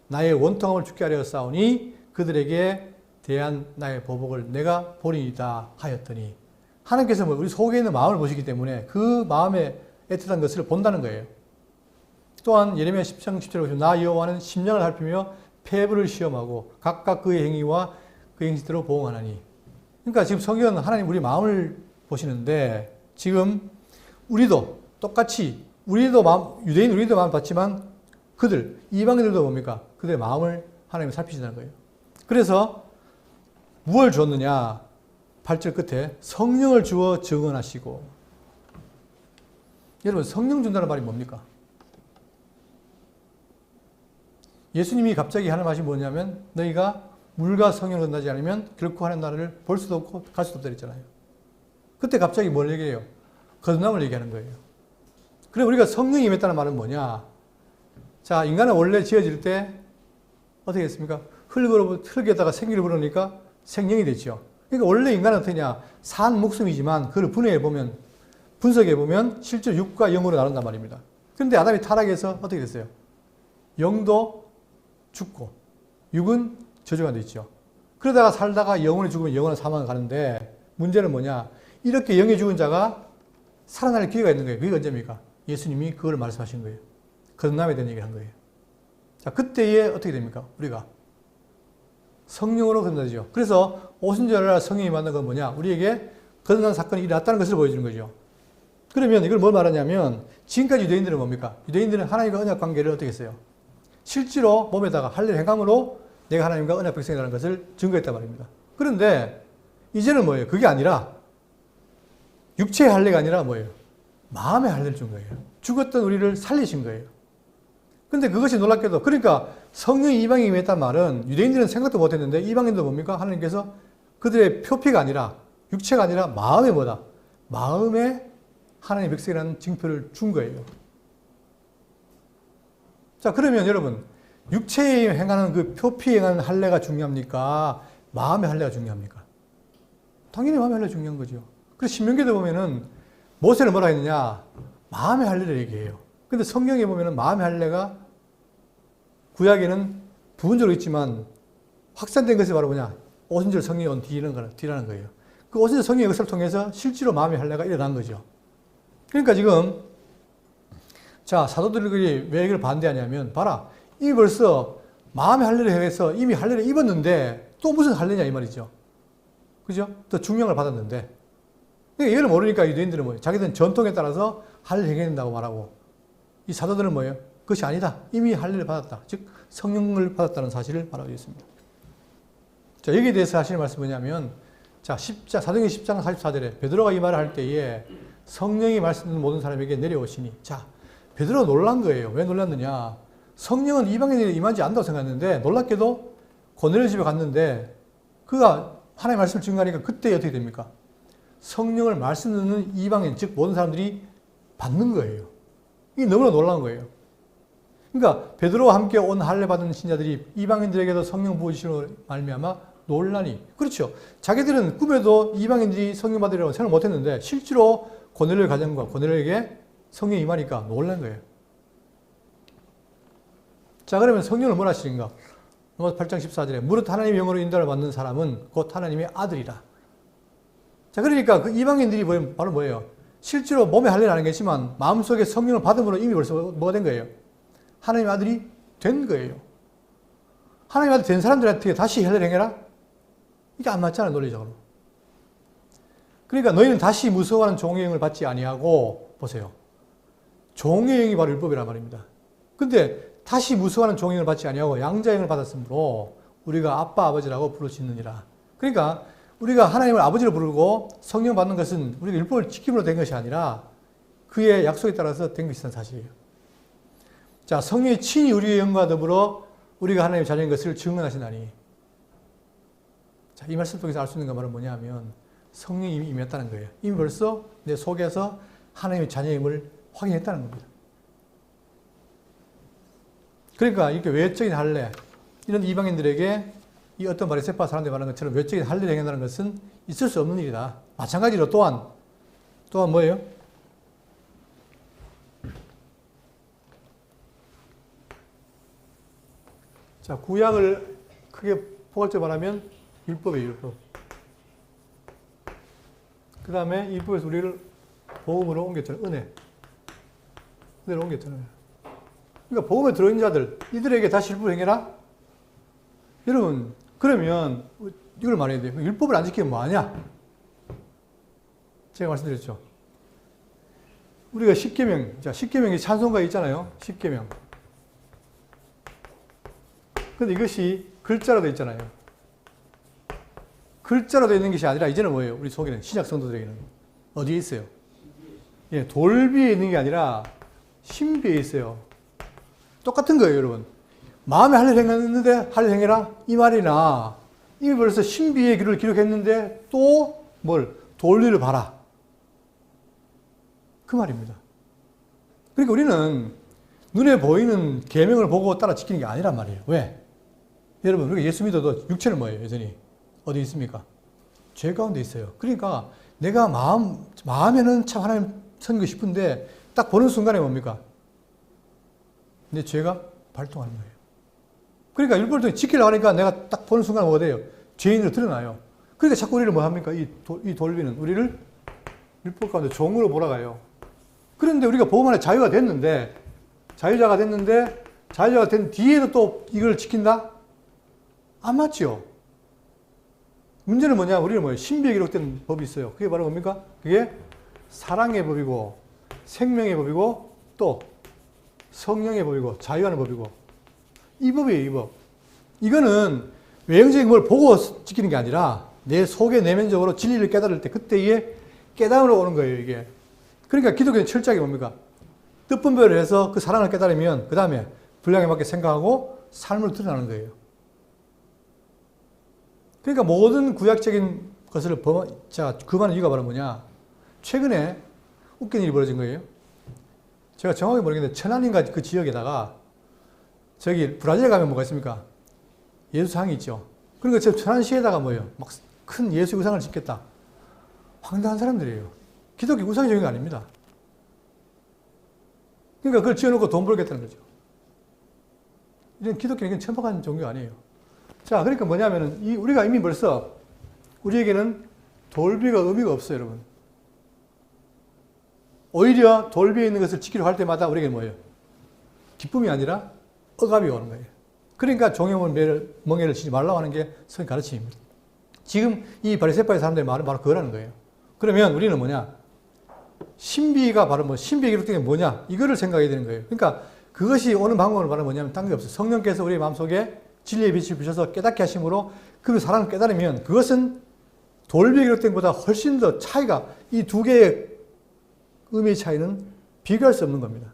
나의 원통함을 죽게 하려 싸우니 그들에게 대한 나의 보복을 내가 보리이다 하였더니 하나님께서 우리 속에 있는 마음을 보시기 때문에 그 마음에 애틋한 것을 본다는 거예요. 또한 예레미야 10장 10절에 보시면 나 여호와는 심령을 살피며 폐부를 시험하고 각각 그의 행위와 그의 행실대로 보응하나니. 그러니까 지금 성경은 하나님 우리 마음을 보시는데 지금 우리도 똑같이 우리도 마음, 유대인 우리도 마음 봤지만 그들 이방인들도 뭡니까? 그들의 마음을 하나님이 살피신다는 거예요. 그래서 무엇을 주었느냐? 8절 끝에 성령을 주어 증언하시고. 여러분 성령 준다는 말이 뭡니까? 예수님이 갑자기 하는 말이 뭐냐면 너희가 물과 성령을 건너지 않으면 결코 하나님 나라를 볼 수도 없고 갈 수도 없다 그랬잖아요. 그때 갑자기 뭘 얘기해요? 거듭남을 얘기하는 거예요. 그래 우리가 성령이 임했다는 말은 뭐냐? 자, 인간은 원래 지어질 때 어떻게 했습니까? 흙에다가 생기를 불어넣으니까 생명이 됐죠. 그러니까 원래 인간은 어떠냐? 산 목숨이지만 그걸 분석해보면 실제 육과 영으로 나눈단 말입니다. 그런데 아담이 타락해서 어떻게 됐어요? 영도 죽고 육은 저주가 돼 있죠. 그러다가 살다가 영혼이 죽으면 영혼은 사망을 가는데 문제는 뭐냐? 이렇게 영이 죽은 자가 살아날 기회가 있는 거예요. 그게 언제입니까? 예수님이 그걸 말씀하신 거예요. 거듭남에 대한 얘기를 한 거예요. 자, 그때에 어떻게 됩니까? 우리가 성령으로 거듭나죠. 그래서 오순절날 성령이 만난 건 뭐냐? 우리에게 거듭난 사건이 일어났다는 것을 보여주는 거죠. 그러면 이걸 뭘 말하냐면 지금까지 유대인들은 뭡니까? 유대인들은 하나님과 언약 관계를 어떻게 했어요? 실제로 몸에다가 할례 행함으로 내가 하나님과 언약 백성이라는 것을 증거했단 말입니다. 그런데 이제는 뭐예요? 그게 아니라 육체의 할례가 아니라 뭐예요? 마음의 할례를 준 거예요. 죽었던 우리를 살리신 거예요. 근데 그것이 놀랍게도 그러니까 성령이 이방인이 임했단 말은 유대인들은 생각도 못했는데 이방인도 뭡니까? 하나님께서 그들의 표피가 아니라 육체가 아니라 마음의 뭐다? 마음의 하나님의 백성이라는 징표를 준 거예요. 자, 그러면 여러분 육체에 행하는 그 표피에 행하는 할례가 중요합니까? 마음의 할례가 중요합니까? 당연히 마음의 할례가 중요한 거죠. 그래서 신명기도 보면은 모세는 뭐라 했느냐? 마음의 할례를 얘기해요. 근데 성경에 보면은 마음의 할례가 구약에는 부분적으로 있지만 확산된 것이 바로 뭐냐? 오순절 성령이 온 뒤라는 거예요. 그 오순절 성령의 역사를 통해서 실제로 마음의 할례가 일어난 거죠. 그러니까 지금 자, 사도들이 왜 이걸 반대하냐면 봐라. 이미 벌써 마음의 할례를 해서 이미 할례를 입었는데 또 무슨 할례냐 이 말이죠. 그죠? 더 중령을 받았는데. 그러니까 이걸 모르니까 유대인들은 뭐예요? 자기들은 전통에 따라서 할례를 행해야 된다고 말하고 이 사도들은 뭐예요? 그것이 아니다. 이미 할례를 받았다. 즉 성령을 받았다는 사실을 말하고 있습니다. 자, 여기에 대해서 하시는 말씀이 뭐냐면 자, 사도행전 10장 44절에 베드로가 이 말을 할 때에 성령이 말씀 듣는 모든 사람에게 내려오시니 자, 베드로가 놀란 거예요. 왜 놀랐느냐? 성령은 이방인에게 임하지 않는다고 생각했는데 놀랍게도 고넬료 집에 갔는데 그가 하나님의 말씀을 증거하니까 그때 어떻게 됩니까? 성령을 말씀 듣는 이방인, 즉 모든 사람들이 받는 거예요. 이게 너무나 놀라운 거예요. 그러니까 베드로와 함께 온 할례 받은 신자들이 이방인들에게도 성령 부으심으로 말미암아 논란이. 그렇죠. 자기들은 꿈에도 이방인들이 성령 받으려고 생각 못했는데 실제로 고넬료 가정과 고넬료에게 성령이 임하니까 놀란 거예요. 자, 그러면 성령을 뭘 하시는가? 로마서 8장 14절에 무릇 하나님의 영으로 인도를 받는 사람은 곧 하나님의 아들이라. 자, 그러니까 그 이방인들이 바로 뭐예요? 실제로 몸에 할례는 안 하겠지만 마음속에 성령을 받음으로 이미 벌써 뭐가 된 거예요? 하나님의 아들이 된 거예요. 하나님의 아들 된 사람들한테 다시 할례를 행해라? 이게 안 맞잖아요, 논리적으로. 그러니까 너희는 다시 무서워하는 종의 영을 받지 아니하고 보세요. 종의 영이 바로 율법이란 말입니다. 근데 다시 무서워하는 종의 영을 받지 아니하고 양자의 영을 받았으므로 우리가 아빠 아버지라고 부르짖느니라. 그러니까 우리가 하나님을 아버지로 부르고 성령 받는 것은 우리가 율법을 지킴으로 된 것이 아니라 그의 약속에 따라서 된 것이라는 사실이에요. 자, 성령이 친히 우리의 영과 더불어 우리가 하나님의 자녀인 것을 증언하시나니. 자, 이 말씀 통해서 알 수 있는 건 바로 뭐냐 하면 성령이 이미 임했다는 거예요. 이미 벌써 내 속에서 하나님의 자녀임을 확인했다는 겁니다. 그러니까 이렇게 외적인 할례, 이런 이방인들에게 이 어떤 바리새파 사람들이 말하는 것처럼 외적인 할례를 행한다는 것은 있을 수 없는 일이다. 마찬가지로 또한 뭐예요? 자, 구약을 크게 포괄적으로 말하면 율법이에요, 율법. 그 다음에 율법에서 우리를 복음으로 옮겼잖아요, 은혜로 옮겼잖아요. 그러니까 복음에 들어있는 자들, 이들에게 다시 율법을 행해라? 여러분, 그러면 이걸 말해야 돼요. 율법을 안 지키면 뭐하냐? 제가 말씀드렸죠. 우리가 10계명, 자, 10계명이 찬송가에 있잖아요. 10계명. 근데 이것이 글자로 되어 있잖아요. 글자로 되어 있는 것이 아니라 이제는 뭐예요? 우리 속에는, 신약 성도들에게는. 어디에 있어요? 예, 돌비에 있는 게 아니라 신비에 있어요. 똑같은 거예요, 여러분. 마음에 할 일 행했는데 할 일 행해라? 이 말이나 이미 벌써 신비의 글을 기록했는데 또 뭘? 돌리를 봐라. 그 말입니다. 그러니까 우리는 눈에 보이는 계명을 보고 따라 지키는 게 아니란 말이에요. 왜? 여러분, 우리가 예수 믿어도 육체는 뭐예요? 여전히. 어디 있습니까? 죄 가운데 있어요. 그러니까 내가 마음에는 참 하나님 섬기고 싶은데 딱 보는 순간에 뭡니까? 내 죄가 발동하는 거예요. 그러니까 율법을 통해 지키려고 하니까 내가 딱 보는 순간 뭐가 돼요? 죄인으로 드러나요. 그러니까 자꾸 우리를 뭐 합니까? 이 돌비는 우리를 율법 가운데 종으로 몰아가요. 그런데 우리가 보험 안에 자유가 됐는데, 자유자가 된 뒤에도 또 이걸 지킨다? 안 맞죠? 문제는 뭐냐? 우리는 뭐예요? 신비에 기록된 법이 있어요. 그게 바로 뭡니까? 그게 사랑의 법이고, 생명의 법이고, 또 성령의 법이고, 자유하는 법이고. 이 법이에요, 이 법. 이거는 외형적인 걸 보고 지키는 게 아니라 내 속에 내면적으로 진리를 깨달을 때 그때에 깨달음으로 오는 거예요, 이게. 그러니까 기독교는 철저하게 뭡니까? 뜻분별을 해서 그 사랑을 깨달으면 그 다음에 분량에 맞게 생각하고 삶을 드러나는 거예요. 그러니까 모든 구약적인 것을 금하는 이유가 바로 뭐냐? 최근에 웃긴 일이 벌어진 거예요. 제가 정확히 모르겠는데 천안인가 그 지역에다가 저기 브라질에 가면 뭐가 있습니까? 예수상이 있죠. 그러니까 저 천안시에다가 뭐예요? 막 큰 예수 우상을 짓겠다. 황당한 사람들이에요. 기독교 우상적인 거 아닙니다. 그러니까 그걸 지어놓고 돈 벌겠다는 거죠. 이런 기독교는 천박한 종교가 아니에요. 자, 그러니까 뭐냐면은 우리가 이미 벌써 우리에게는 돌비가 의미가 없어요, 여러분. 오히려 돌비에 있는 것을 지키려 할 때마다 우리에게는 뭐예요? 기쁨이 아니라 억압이 오는 거예요. 그러니까 종용을 멍에를 치지 말라고 하는 게 성경 가르침입니다. 지금 이 바리새파의 사람들의 말은 바로 그거라는 거예요. 그러면 우리는 뭐냐? 신비가 바로 신비의 기록된 게 뭐냐? 이거를 생각해야 되는 거예요. 그러니까 그것이 오는 방법은 바로 뭐냐면 딴 게 없어요. 성령께서 우리의 마음속에 진리의 빛을 비춰서 깨닫게 하심으로 그 사랑을 깨달으면 그것은 돌비에 기록된 것보다 훨씬 더 차이가, 이 두 개의 의미의 차이는 비교할 수 없는 겁니다.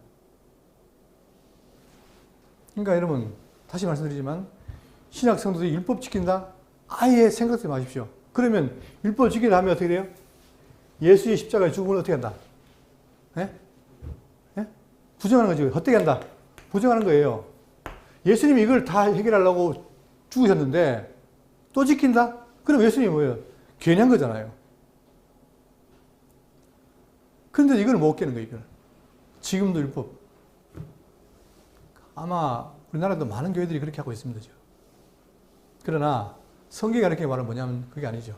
그러니까 여러분, 다시 말씀드리지만 신약 성도들이 율법 지킨다? 아예 생각하지 마십시오. 그러면 율법 지키려 하면 어떻게 돼요? 예수의 십자가의 죽음을 어떻게 한다? 예? 예? 부정하는 거죠. 헛되게 한다. 부정하는 거예요. 예수님이 이걸 다 해결하려고 죽으셨는데 또 지킨다? 그럼 예수님이 뭐예요? 괜히 한 거잖아요. 그런데 이걸 못 깨는 거예요. 이걸. 지금도 율법. 아마 우리나라도 많은 교회들이 그렇게 하고 있습니다. 지금. 그러나 성경이 가르치는 말은 뭐냐면 그게 아니죠.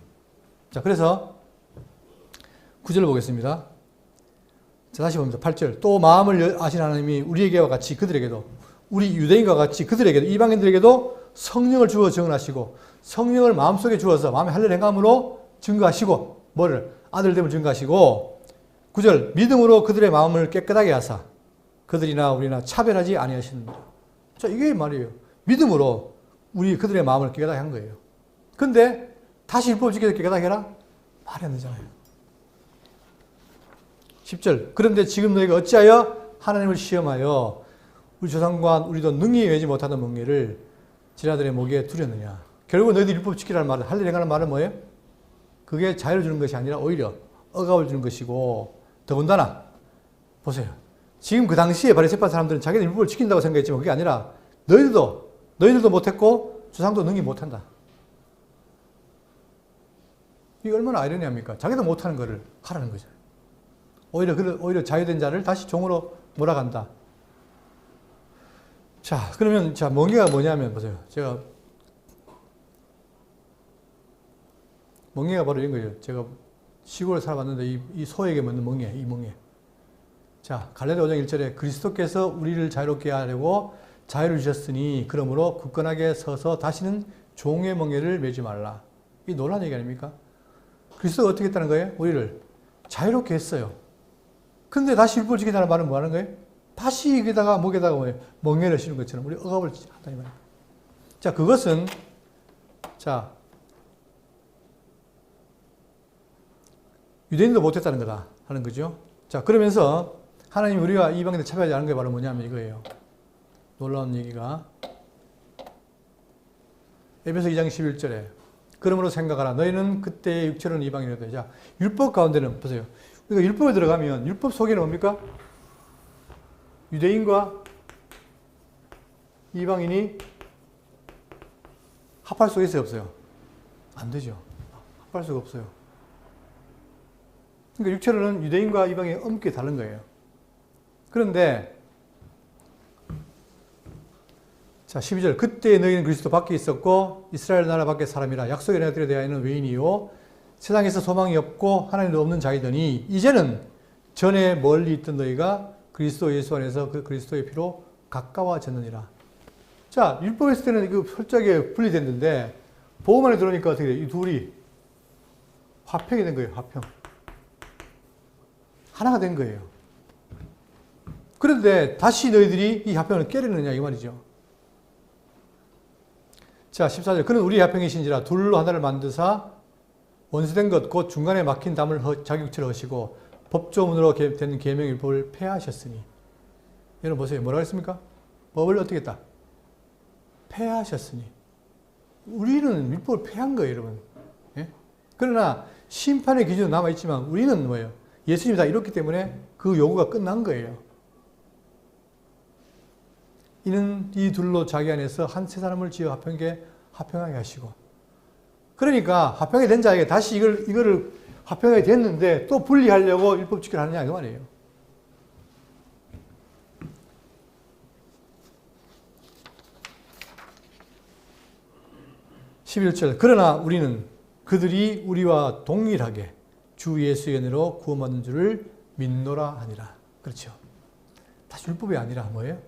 자, 그래서 9절을 보겠습니다. 자, 다시 봅니다. 8절. 또 마음을 아신 하나님이 우리에게와 같이 그들에게도, 우리 유대인과 같이 그들에게도, 이방인들에게도 성령을 주어 증언하시고 성령을 마음속에 주어서 마음에 할 일 행함으로 증거하시고, 뭐를? 아들됨을 증거하시고, 9절. 믿음으로 그들의 마음을 깨끗하게 하사 그들이나 우리나 차별하지 아니하시는다. 자, 이게 말이에요. 믿음으로 그들의 마음을 깨끗하게 한 거예요. 근데 다시 율법 지켜서 깨끗하게 해라? 말이 안 되잖아요. 10절. 그런데 지금 너희가 어찌하여 하나님을 시험하여 우리 조상과 우리도 능히 외지 못하는 멍에를 지라들의 목에 두렸느냐. 결국 너희들 율법 지키라는 말은, 할 일 행하는 말은 뭐예요? 그게 자유를 주는 것이 아니라 오히려 억압을 주는 것이고, 더군다나 보세요. 지금 그 당시에 바리새파 사람들은 자기들 율법을 지킨다고 생각했지만 그게 아니라 너희들도 못했고 조상도 능히 못한다. 이게 얼마나 아이러니합니까? 자기도 못하는 거를 하라는 거죠. 오히려 자유된 자를 다시 종으로 몰아간다. 자, 그러면 멍에가 뭐냐면 보세요. 멍에가 바로 이런 거예요. 제가 시골에 살아봤는데 이 소에게 먹는 멍에, 이 멍에. 자, 갈라디아 5장 1절에 그리스도께서 우리를 자유롭게 하려고 자유를 주셨으니 그러므로 굳건하게 서서 다시는 종의 멍에를 매지 말라. 이 놀라운 얘기 아닙니까? 그리스도가 어떻게 했다는 거예요? 우리를 자유롭게 했어요. 근데 다시 율법을 지키자는 말은 뭐 하는 거예요? 다시 여기다가 목에다가 뭐예요? 멍에를 씌는 것처럼 우리 억압을 한다 이 말이에요. 자, 그것은 자 유대인도 못했다는 거다 하는 거죠. 자, 그러면서 하나님 우리가 이방인들 차별하지 않은 게 바로 뭐냐면 이거예요. 놀라운 얘기가 에베소 2장 11절에 그러므로 생각하라. 너희는 그때의 육체로는 이방인이었다. 자, 율법 가운데는 보세요. 우리가 율법에 들어가면 율법 속에는 뭡니까? 유대인과 이방인이 합할 수가 있어요, 없어요? 안 되죠. 합할 수가 없어요. 그러니까 육체로는 유대인과 이방인이 엄격히 다른 거예요. 그런데 자, 12절. 그때 너희는 그리스도 밖에 있었고 이스라엘 나라 밖에 사람이라 약속의 내들에 대하여는 외인이요 세상에서 소망이 없고 하나님도 없는 자이더니 이제는 전에 멀리 있던 너희가 그리스도 예수 안에서 그 그리스도의 피로 가까워졌느니라. 자, 율법에 있을 때는 이거 철저하게 분리됐는데 복음 안에 들어오니까 어떻게 돼요? 이 둘이 화평이 된 거예요. 화평. 하나가 된 거예요. 그런데 다시 너희들이 이 화평을 깨려느냐 이 말이죠. 자, 14절. 그는 우리 화평이신지라 둘로 하나를 만드사 원수된 것 곧 중간에 막힌 담을 자기 육체로 하시고 법조문으로 된 계명의 율법을 폐하셨으니. 여러분 보세요. 뭐라고 했습니까? 법을 어떻게 했다? 폐하셨으니. 우리는 율법을 폐한 거예요, 여러분. 예? 그러나 심판의 기준은 남아있지만 우리는 뭐예요? 예수님이 다 이뤘기 때문에 그 요구가 끝난 거예요. 이는 이 둘로 자기 안에서 한 세 사람을 지어 화평하게 하시고. 그러니까 화평이 된 자에게 다시 이거를 화평하게 됐는데 또 분리하려고 율법 지키려 하느냐 그 말이에요. (11절) 그러나 우리는 그들이 우리와 동일하게 주 예수의 은혜로 구원받는 줄을 믿노라 하니라. 그렇죠. 다시 율법이 아니라 뭐예요?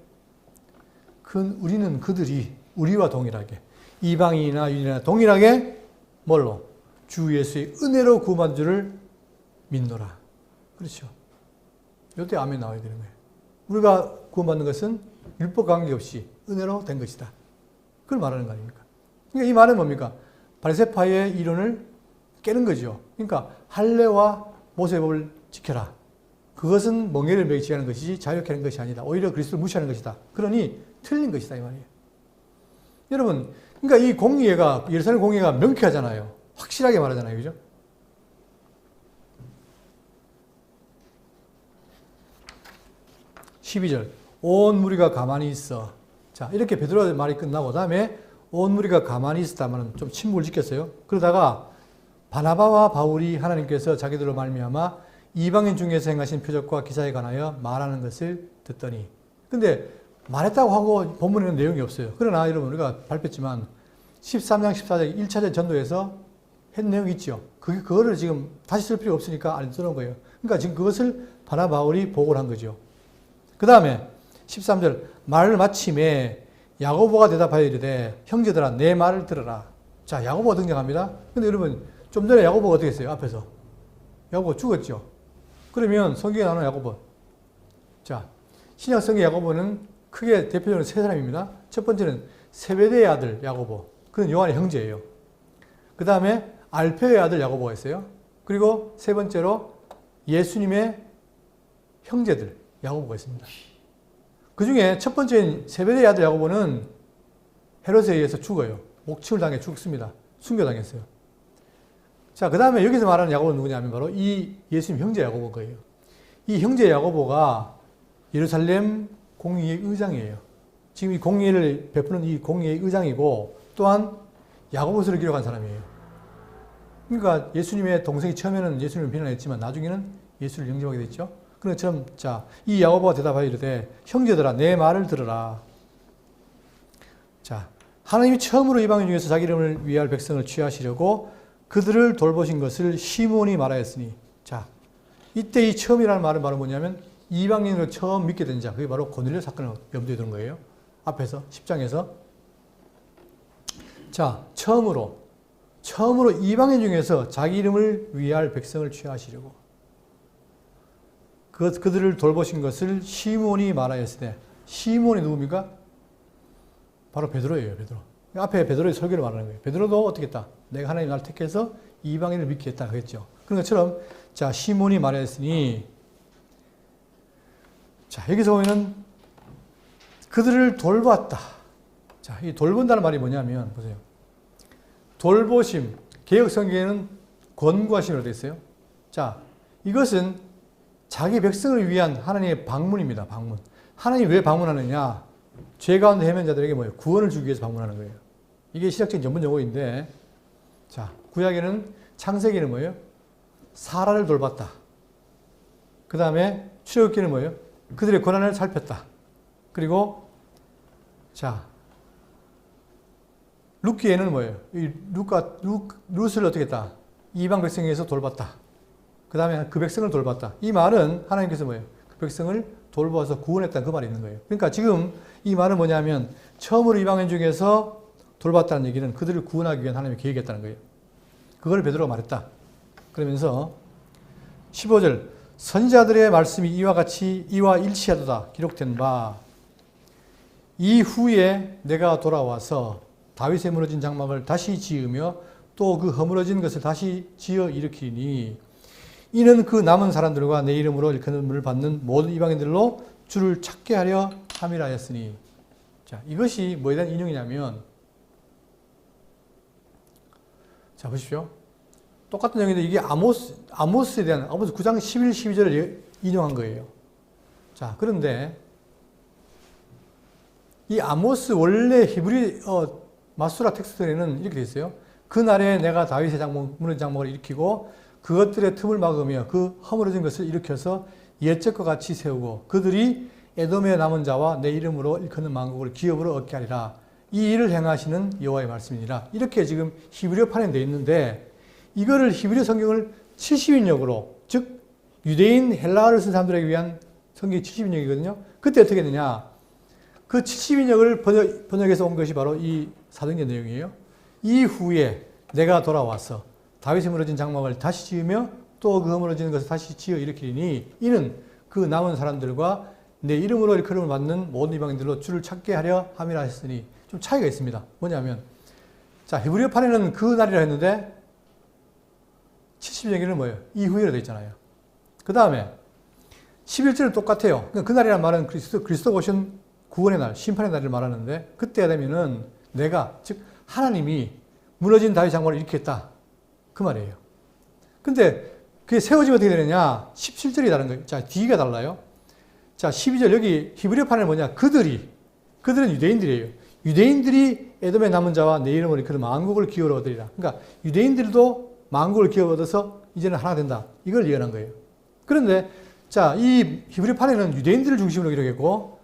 우리는 그들이 우리와 동일하게 이방인이나 유대인이나 동일하게 뭘로? 주 예수의 은혜로 구원받은 줄을 믿노라. 그렇죠. 이때 아멘 나와야 되는 거예요. 우리가 구원받는 것은 율법 관계없이 은혜로 된 것이다. 그걸 말하는 거 아닙니까? 그러니까 이 말은 뭡니까? 바리새파의 이론을 깨는 거죠. 그러니까 할례와 모세의 법을 지켜라. 그것은 멍에를 매기 하는 것이지 자유롭게 하는 것이 아니다. 오히려 그리스도를 무시하는 것이다. 그러니 틀린 것이다 이 말이에요. 여러분, 그러니까 이 공의회가 예루살렘 공의회가 명쾌하잖아요. 확실하게 말하잖아요, 그죠? (12절) 온 무리가 가만히 있어. 자, 이렇게 베드로의 말이 끝나고 다음에 온 무리가 가만히 있었다면 좀 침묵을 지켰어요. 그러다가 바나바와 바울이 하나님께서 자기들로 말미암아 이방인 중에서 행하신 표적과 기사에 관하여 말하는 것을 듣더니. 근데 말했다고 하고 본문에는 내용이 없어요. 그러나 여러분 우리가 발표했지만 13장 14장 1차전 전도에서 한 내용이 있죠. 그거를 지금 다시 쓸 필요 없으니까 안 써놓은 거예요. 그러니까 지금 그것을 바나바 바울이 보고를 한 거죠. 그 다음에 13절 말을 마침에 야고보가 대답하여 이르되 형제들아 내 말을 들어라. 자, 야고보가 등장합니다. 근데 여러분 좀 전에 야고보가 어떻게 했어요? 앞에서 야고보 죽었죠. 그러면 성경에 나오는 야고보. 자, 신약 성경 야고보는 크게 대표적으로 세 사람입니다. 첫 번째는 세베대의 아들 야고보. 그는 요한의 형제예요. 그 다음에 알페의 아들 야고보가 있어요. 그리고 세 번째로 예수님의 형제들 야고보가 있습니다. 그 중에 첫 번째인 세베대의 아들 야고보는 헤롯에 의해서 죽어요. 목침을 당해 죽습니다. 순교당했어요. 자, 그 다음에 여기서 말하는 야고보는 누구냐면 바로 이 예수님 형제 야고보인 거예요. 이 형제 야고보가 예루살렘 공의의 의장이에요. 지금 이 공의를 베푸는 이 공의의 의장이고 또한 야고보서를 기록한 사람이에요. 그러니까 예수님의 동생이 처음에는 예수님을 비난했지만 나중에는 예수를 영접하게 됐죠. 그런 것처럼 자, 이 야고보가 대답하여 이르되 형제들아 내 말을 들으라. 자, 하나님이 처음으로 이방인 중에서 자기 이름을 위할 백성을 취하시려고 그들을 돌보신 것을 시몬이 말하였으니. 자, 이때 이 처음이라는 말은 바로 뭐냐면 이방인으로 처음 믿게 된 자, 그게 바로 고넬료 사건을 염두에 두는 거예요. 앞에서 10장에서. 자, 처음으로 이방인 중에서 자기 이름을 위할 백성을 취하시려고 그들을 돌보신 것을 시몬이 말하였으되, 시몬이 누굽니까? 바로 베드로예요, 베드로. 앞에 베드로의 설교를 말하는 거예요. 베드로도 어떻게 했다? 내가 하나님 나를 택해서 이방인을 믿게 했다 그랬죠. 그런 것처럼 자, 시몬이 말하였으니, 자, 여기서 보면은 그들을 돌봤다. 자, 이 돌본다는 말이 뭐냐면 보세요. 돌보심, 개역 성경에는 권고하심으로 되어 있어요. 자, 이것은 자기 백성을 위한 하나님의 방문입니다. 방문. 하나님이 왜 방문하느냐? 죄 가운데 헤맨 자들에게 뭐예요? 구원을 주기 위해서 방문하는 거예요. 이게 신학적인 전문 용어인데, 자, 구약에는, 창세기는 뭐예요? 사라를 돌봤다. 그 다음에 출애굽기는 뭐예요? 그들의 고난을 살폈다. 그리고 자, 룻기에는 뭐예요? 룻을 어떻게 했다? 이방 백성에서 돌봤다. 그 다음에 그 백성을 돌봤다. 이 말은 하나님께서 뭐예요? 그 백성을 돌보아서 구원했다는 그 말이 있는 거예요. 그러니까 지금 이 말은 뭐냐면 처음으로 이방인 중에서 돌봤다는 얘기는 그들을 구원하기 위한 하나님의 계획이었다는 거예요. 그걸 베드로가 말했다. 그러면서 15절 선지자들의 말씀이 이와 일치하도다 기록된 바 이후에 내가 돌아와서 다윗의 무너진 장막을 다시 지으며 또 그 허물어진 것을 다시 지어 일으키니 이는 그 남은 사람들과 내 이름으로 일컬음을 받는 모든 이방인들로 주를 찾게 하려 함이라 하였으니. 자, 이것이 뭐에 대한 인용이냐면, 자, 보십시오. 똑같은 내용인데 이게 아모스에 대한, 아모스 9장 11, 12절을 인용한 거예요. 자, 그런데 이 아모스 원래 히브리 마수라 텍스트에는 이렇게 되어 있어요. 그날에 내가 다윗의 무너진 장막을 일으키고 그것들의 틈을 막으며 그 허물어진 것을 일으켜서 옛적과 같이 세우고 그들이 에돔의 남은 자와 내 이름으로 일컫는 만국을 기업으로 얻게 하리라. 이 일을 행하시는 여호와의 말씀이니라. 이렇게 지금 히브리어판에 되어 있는데 이거를 히브리어 성경을 70인역으로, 즉 유대인 헬라어를 쓴 사람들에게 위한 성경이 70인역이거든요. 그때 어떻게 되냐? 그 70인역을 번역해서 온 것이 바로 이 사도행전 내용이에요. 이후에 내가 돌아와서 다윗이 무너진 장막을 다시 지으며 또 그 허물어지는 것을 다시 지어 일으키니 이는 그 남은 사람들과 내 이름으로 일컬음을 받는 모든 이방인들로 주를 찾게 하려 함이라 했으니 좀 차이가 있습니다. 뭐냐면 자, 히브리어판에는 그 날이라 했는데 70여기는 뭐예요? 이후에로 되어 있잖아요. 그 다음에 11절은 똑같아요. 그러니까 그 날이라는 말은 그리스도 오신 구원의 날, 심판의 날을 말하는데 그때가 되면은 내가, 즉 하나님이 무너진 다윗 장막을 일으켰다. 그 말이에요. 근데 그게 세워지면 어떻게 되느냐? 17절이 다른 거예요. 자, D가 달라요. 자, 12절 여기 히브리어판에 뭐냐? 그들은 유대인들이에요. 유대인들이 에돔의 남은 자와 내 이름으로 그 만국을 기업으로 얻으리라. 그러니까 유대인들도 만국을 기업으로 얻어서 이제는 하나 된다. 이걸 예언한 거예요. 그런데 자, 이 히브리어판에는 유대인들을 중심으로 기록했고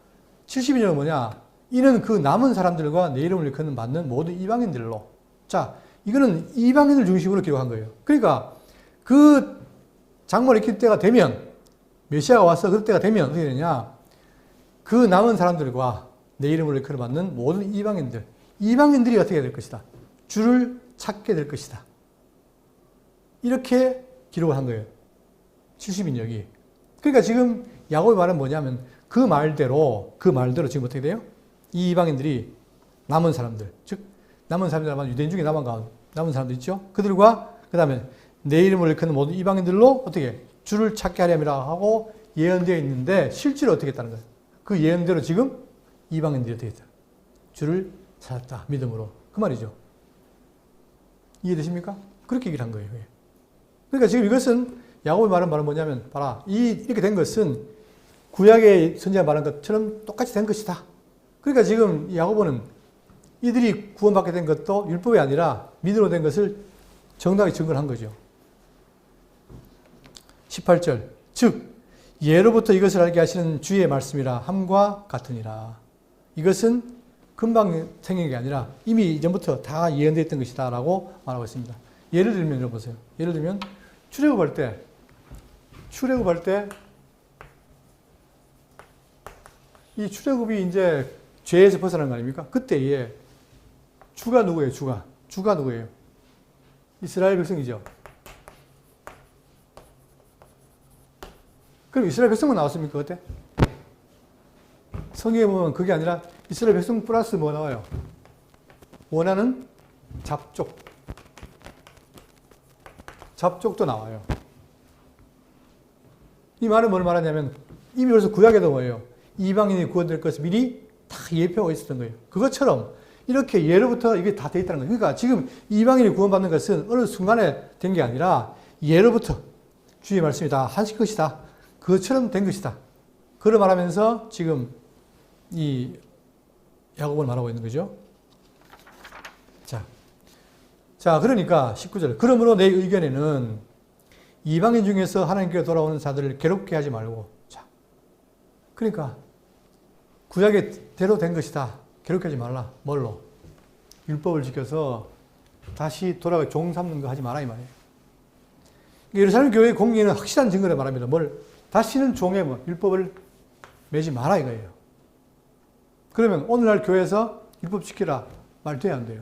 70년은 뭐냐? 이는 그 남은 사람들과 내 이름을 일컫는 받는 모든 이방인들로. 자, 이거는 이방인을 중심으로 기록한 거예요. 그러니까 그 장막을 일으킬 때가 되면, 메시아가 와서 그 때가 되면 어떻게 되냐? 그 남은 사람들과 내 이름을 일컬음 받는 모든 이방인들이 어떻게 될 것이다? 주를 찾게 될 것이다. 이렇게 기록을 한 거예요. 70인역이. 그러니까 지금 야곱의 말은 뭐냐면 그 말대로 지금 어떻게 돼요? 이 이방인들이 남은 사람들, 즉 남은 사람들, 유대인 중에 남은 사람들 있죠? 그들과 그 다음에 내 이름을 일컫는 모든 이방인들로 어떻게 주를 찾게 하렴이라 하고 예언되어 있는데 실제로 어떻게 했다는 거예요? 그 예언대로 지금 이방인들이 어떻게 했다? 주를 찾았다. 믿음으로. 그 말이죠. 이해되십니까? 그렇게 얘기를 한 거예요. 그러니까 지금 이것은 야곱의 말은 뭐냐면 봐라. 이렇게 된 것은 구약의 선지자가 말한 것처럼 똑같이 된 것이다. 그러니까 지금 야고보는 이들이 구원받게 된 것도 율법이 아니라 믿음으로 된 것을 정당하게 증거를 한 거죠. 18절. 즉 예로부터 이것을 알게 하시는 주의 말씀이라 함과 같으니라. 이것은 금방 생긴 게 아니라 이미 이전부터 다 예언되어 있던 것이다 라고 말하고 있습니다. 예를 들면 여러분 보세요. 예를 들면 출애굽할 때 이 출애굽이 이제 죄에서 벗어난 거 아닙니까? 그때에 주가 누구예요? 주가 누구예요? 이스라엘 백성이죠. 그럼 이스라엘 백성만 나왔습니까? 그때? 성경에 보면 그게 아니라 이스라엘 백성 플러스 뭐 나와요? 원하는 잡족도 나와요. 이 말은 뭘 말하냐면 이미 벌써 구약에도 뭐예요? 이방인이 구원될 것을 미리 다 예표하고 있었던 거예요. 그것처럼 이렇게 예로부터 이게 다 돼 있다는 거예요. 그러니까 지금 이방인이 구원받는 것은 어느 순간에 된 게 아니라 예로부터 주의 말씀이 다 하실 것이다. 그것처럼 된 것이다. 그걸 말하면서 지금 이 야곱을 말하고 있는 거죠. 자, 그러니까 19절. 그러므로 내 의견에는 이방인 중에서 하나님께 돌아오는 자들을 괴롭게 하지 말고. 자, 그러니까 구약의 대로 된 것이다. 괴롭게 하지 말라. 뭘로? 율법을 지켜서 다시 돌아가 종 삼는 거 하지 마라 이 말이에요. 예루살렘 교회의 공의는 확실한 증거를 말합니다. 다시는 종의 율법을 매지 마라 이거예요. 그러면 오늘날 교회에서 율법 지키라 말 돼야 안 돼요?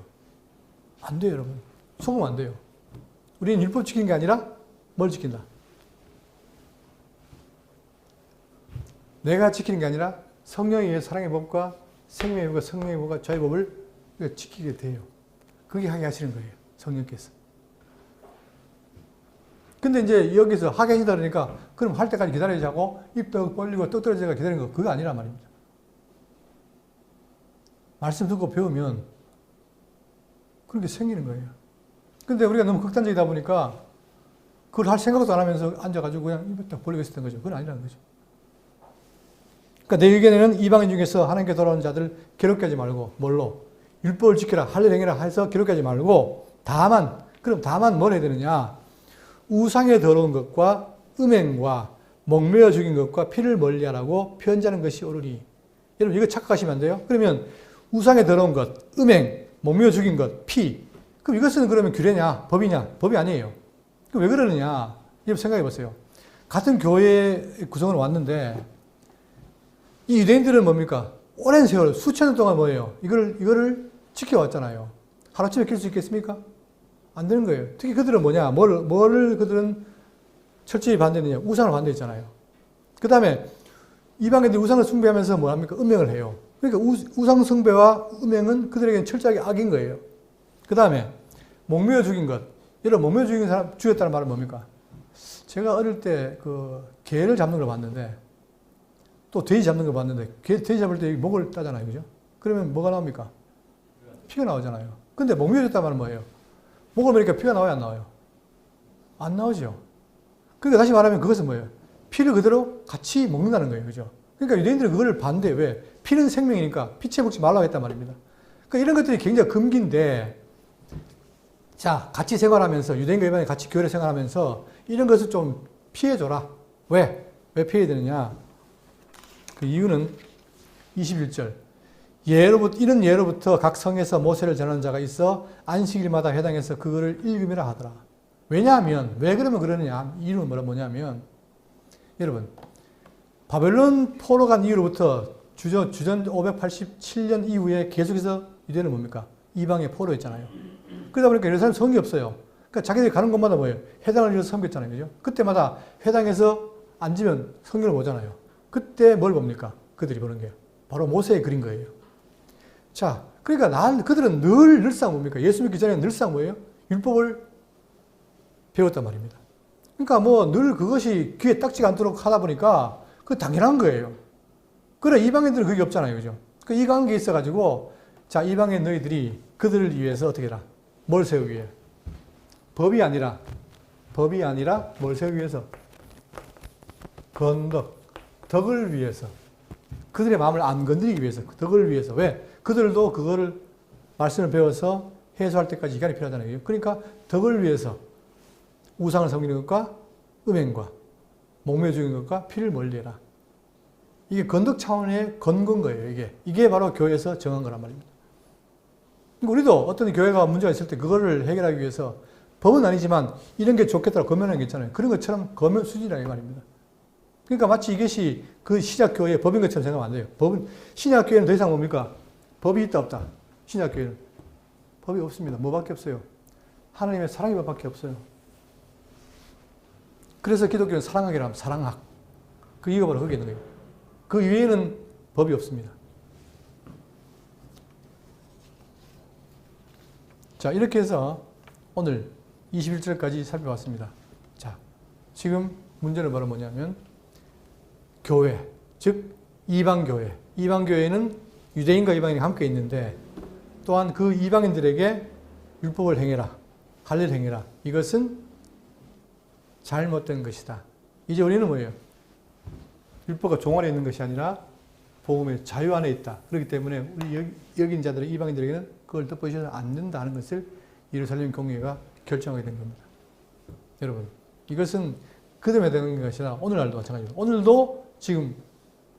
안 돼요, 여러분. 속으면 안 돼요. 우리는 율법 지키는 게 아니라 뭘 지킨다? 내가 지키는 게 아니라 성령에 의해 사랑의 법과 생명의 법과 성령의 법과 저의 법을 지키게 돼요. 그게 하게 하시는 거예요. 성령께서. 근데 이제 여기서 하게 하신다 그러니까 그럼 할 때까지 기다려야지 하고 입도 벌리고 떡 떨어지가 기다리는 거 그거 아니란 말입니다. 말씀 듣고 배우면 그렇게 생기는 거예요. 근데 우리가 너무 극단적이다 보니까 그걸 할 생각도 안 하면서 앉아가지고 그냥 입을 딱 벌리고 있었던 거죠. 그건 아니라는 거죠. 그러니까 내 의견에는 이방인 중에서 하나님께 돌아오는 자들 괴롭게 하지 말고 뭘로? 율법을 지켜라 할례 행해라 해서 괴롭게 하지 말고 다만 뭘 해야 되느냐? 우상에 더러운 것과 음행과 목매어 죽인 것과 피를 멀리하라고 편지하는 것이 옳으니. 여러분 이거 착각하시면 안 돼요. 그러면 우상에 더러운 것, 음행, 목매어 죽인 것, 피. 그럼 이것은 그러면 규례냐? 법이냐? 법이 아니에요. 그럼 왜 그러느냐? 여러분 생각해 보세요. 같은 교회 구성으로 왔는데 이 유대인들은 뭡니까? 오랜 세월, 수천 년 동안 뭐예요? 이거를 지켜왔잖아요. 하루아침에 낄 수 있겠습니까? 안 되는 거예요. 특히 그들은 뭐냐? 뭐를 그들은 철저히 반대했느냐? 우상을 반대했잖아요. 그 다음에 이방인들이 우상을 숭배하면서 뭐 합니까? 음행을 해요. 그러니까 우상 숭배와 음행은 그들에게는 철저하게 악인 거예요. 그 다음에 목매어 죽인 것. 여러분 목매어 죽인 사람 죽였다는 말은 뭡니까? 제가 어릴 때 그 개를 잡는 걸 봤는데 또 돼지 잡는 걸 봤는데 돼지 잡을 때 목을 따잖아요. 그죠? 그러면 뭐가 나옵니까? 피가 나오잖아요. 근데 목매어 줬다는 말은 뭐예요? 목을 매니까 피가 나와요, 안 나와요? 안 나오죠. 그러니까 다시 말하면 그것은 뭐예요? 피를 그대로 같이 먹는다는 거예요. 그죠? 그러니까 유대인들은 그걸 반대해. 왜? 피는 생명이니까 피채 먹지 말라고 했단 말입니다. 그러니까 이런 것들이 굉장히 금기인데, 자, 같이 생활하면서, 유대인과 일반인 같이 교회를 생활하면서 이런 것을 좀 피해줘라. 왜? 왜 피해야 되느냐? 그 이유는 21절. 이런 예로부터 각 성에서 모세를 전하는 자가 있어 안식일마다 회당에서 그거를 읽음이라 하더라. 왜냐하면, 왜 그러면 그러느냐? 이유는 뭐냐면, 여러분, 바벨론 포로 간 이후로부터 주전 587년 이후에 계속해서 유대는 뭡니까? 이방의 포로였잖아요. 그러다 보니까 예루살렘 성이 없어요. 그러니까 자기들이 가는 곳마다 뭐예요? 회당을 이어서 섬겼잖아요. 그죠? 그때마다 회당에서 앉으면 성경을 보잖아요. 그때 뭘 봅니까? 그들이 보는 게. 바로 모세의 글인 거예요. 자, 그러니까 그들은 늘상 뭡니까? 예수 믿기 전에 늘상 뭐예요? 율법을 배웠단 말입니다. 그러니까 뭐 늘 그것이 귀에 딱지가 않도록 하다 보니까 그 당연한 거예요. 그래, 이방인들은 그게 없잖아요. 그죠? 그 이 관계에 있어가지고, 자, 이방인 너희들이 그들을 위해서 어떻게 해라? 뭘 세우기 위해? 법이 아니라 뭘 세우기 위해서? 덕을 위해서. 그들의 마음을 안 건드리기 위해서. 덕을 위해서. 왜? 그들도 그거를 말씀을 배워서 해소할 때까지 시간이 필요하잖아요. 그러니까 덕을 위해서 우상을 섬기는 것과 음행과 목매어 죽이는 것과 피를 멀리해라. 이게 건덕 차원의 건건 거예요. 이게 바로 교회에서 정한 거란 말입니다. 우리도 어떤 교회가 문제가 있을 때 그거를 해결하기 위해서 법은 아니지만 이런 게 좋겠다고 검열하는 게 있잖아요. 그런 것처럼 검열 수준이라는 말입니다. 그러니까 마치 이것이 그 신약교회의 법인 것처럼 생각하면 안 돼요. 신약교회는 더 이상 뭡니까? 법이 있다 없다. 신약교회는 법이 없습니다. 뭐밖에 없어요? 하나님의 사랑의 법밖에 없어요. 그래서 기독교는 사랑학이라 하면 사랑학. 그 이유가 바로 거기에 있는 거예요. 그 위에는 법이 없습니다. 자, 이렇게 해서 오늘 21절까지 살펴봤습니다. 자, 지금 문제는 바로 뭐냐면 교회, 즉 이방교회. 이방교회는 유대인과 이방인이 함께 있는데 또한 그 이방인들에게 율법을 행해라, 할례를 행해라. 이것은 잘못된 것이다. 이제 우리는 뭐예요? 율법과 종안에 있는 것이 아니라 복음의 자유 안에 있다. 그렇기 때문에 우리 여긴 자들의 이방인들에게는 그걸 덮어주셔서 안 된다 하는 것을 예루살렘 공회가 결정하게 된 겁니다. 여러분, 이것은 그동안에 되는 것이 아니라 오늘날도 마찬가지입니다. 오늘도 지금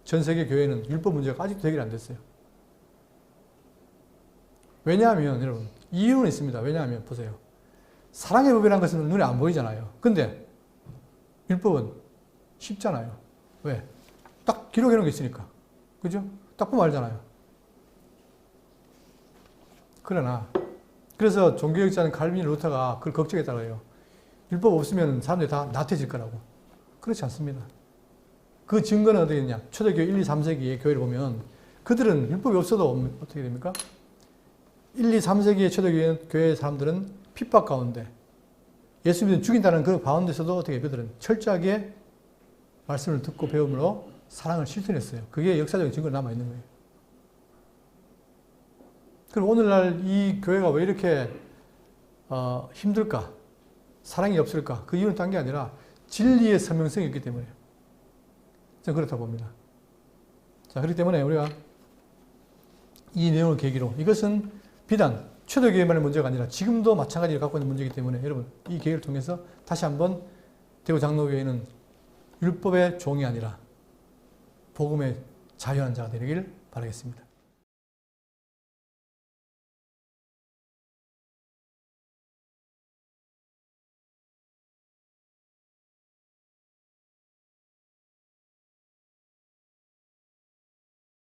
전 세계 교회는 율법 문제가 아직도 해결이 안 됐어요. 왜냐하면 여러분, 이유는 있습니다. 왜냐하면 보세요. 사랑의 법이라는 것은 눈에 안 보이잖아요. 근데 율법은 쉽잖아요. 왜? 딱 기록해 놓은 게 있으니까. 그죠? 딱 보면 알잖아요. 그러나 그래서 종교학자는 칼빈 루터가 그걸 걱정했다고 해요. 율법 없으면 사람들이 다 나태해질 거라고. 그렇지 않습니다. 그 증거는 어떻게 되냐? 초대교회 1, 2, 3세기의 교회를 보면 그들은 율법이 없어도 어떻게 됩니까? 1, 2, 3세기의 초대교회 사람들은 핍박 가운데 예수 믿음 죽인다는 그 가운데서도 어떻게 그들은 철저하게 말씀을 듣고 배움으로 사랑을 실천했어요. 그게 역사적인 증거로 남아있는 거예요. 그럼 오늘날 이 교회가 왜 이렇게 힘들까? 사랑이 없을까? 그 이유는 딴 게 아니라 진리의 선명성이 있기 때문에요. 저는 그렇다고 봅니다. 자, 그렇기 때문에 우리가 이 내용을 계기로 이것은 비단 초대교회만의 문제가 아니라 지금도 마찬가지로 갖고 있는 문제이기 때문에 여러분 이 계기를 통해서 다시 한번 대구 장로교회는 율법의 종이 아니라 복음의 자유한 자가 되기를 바라겠습니다.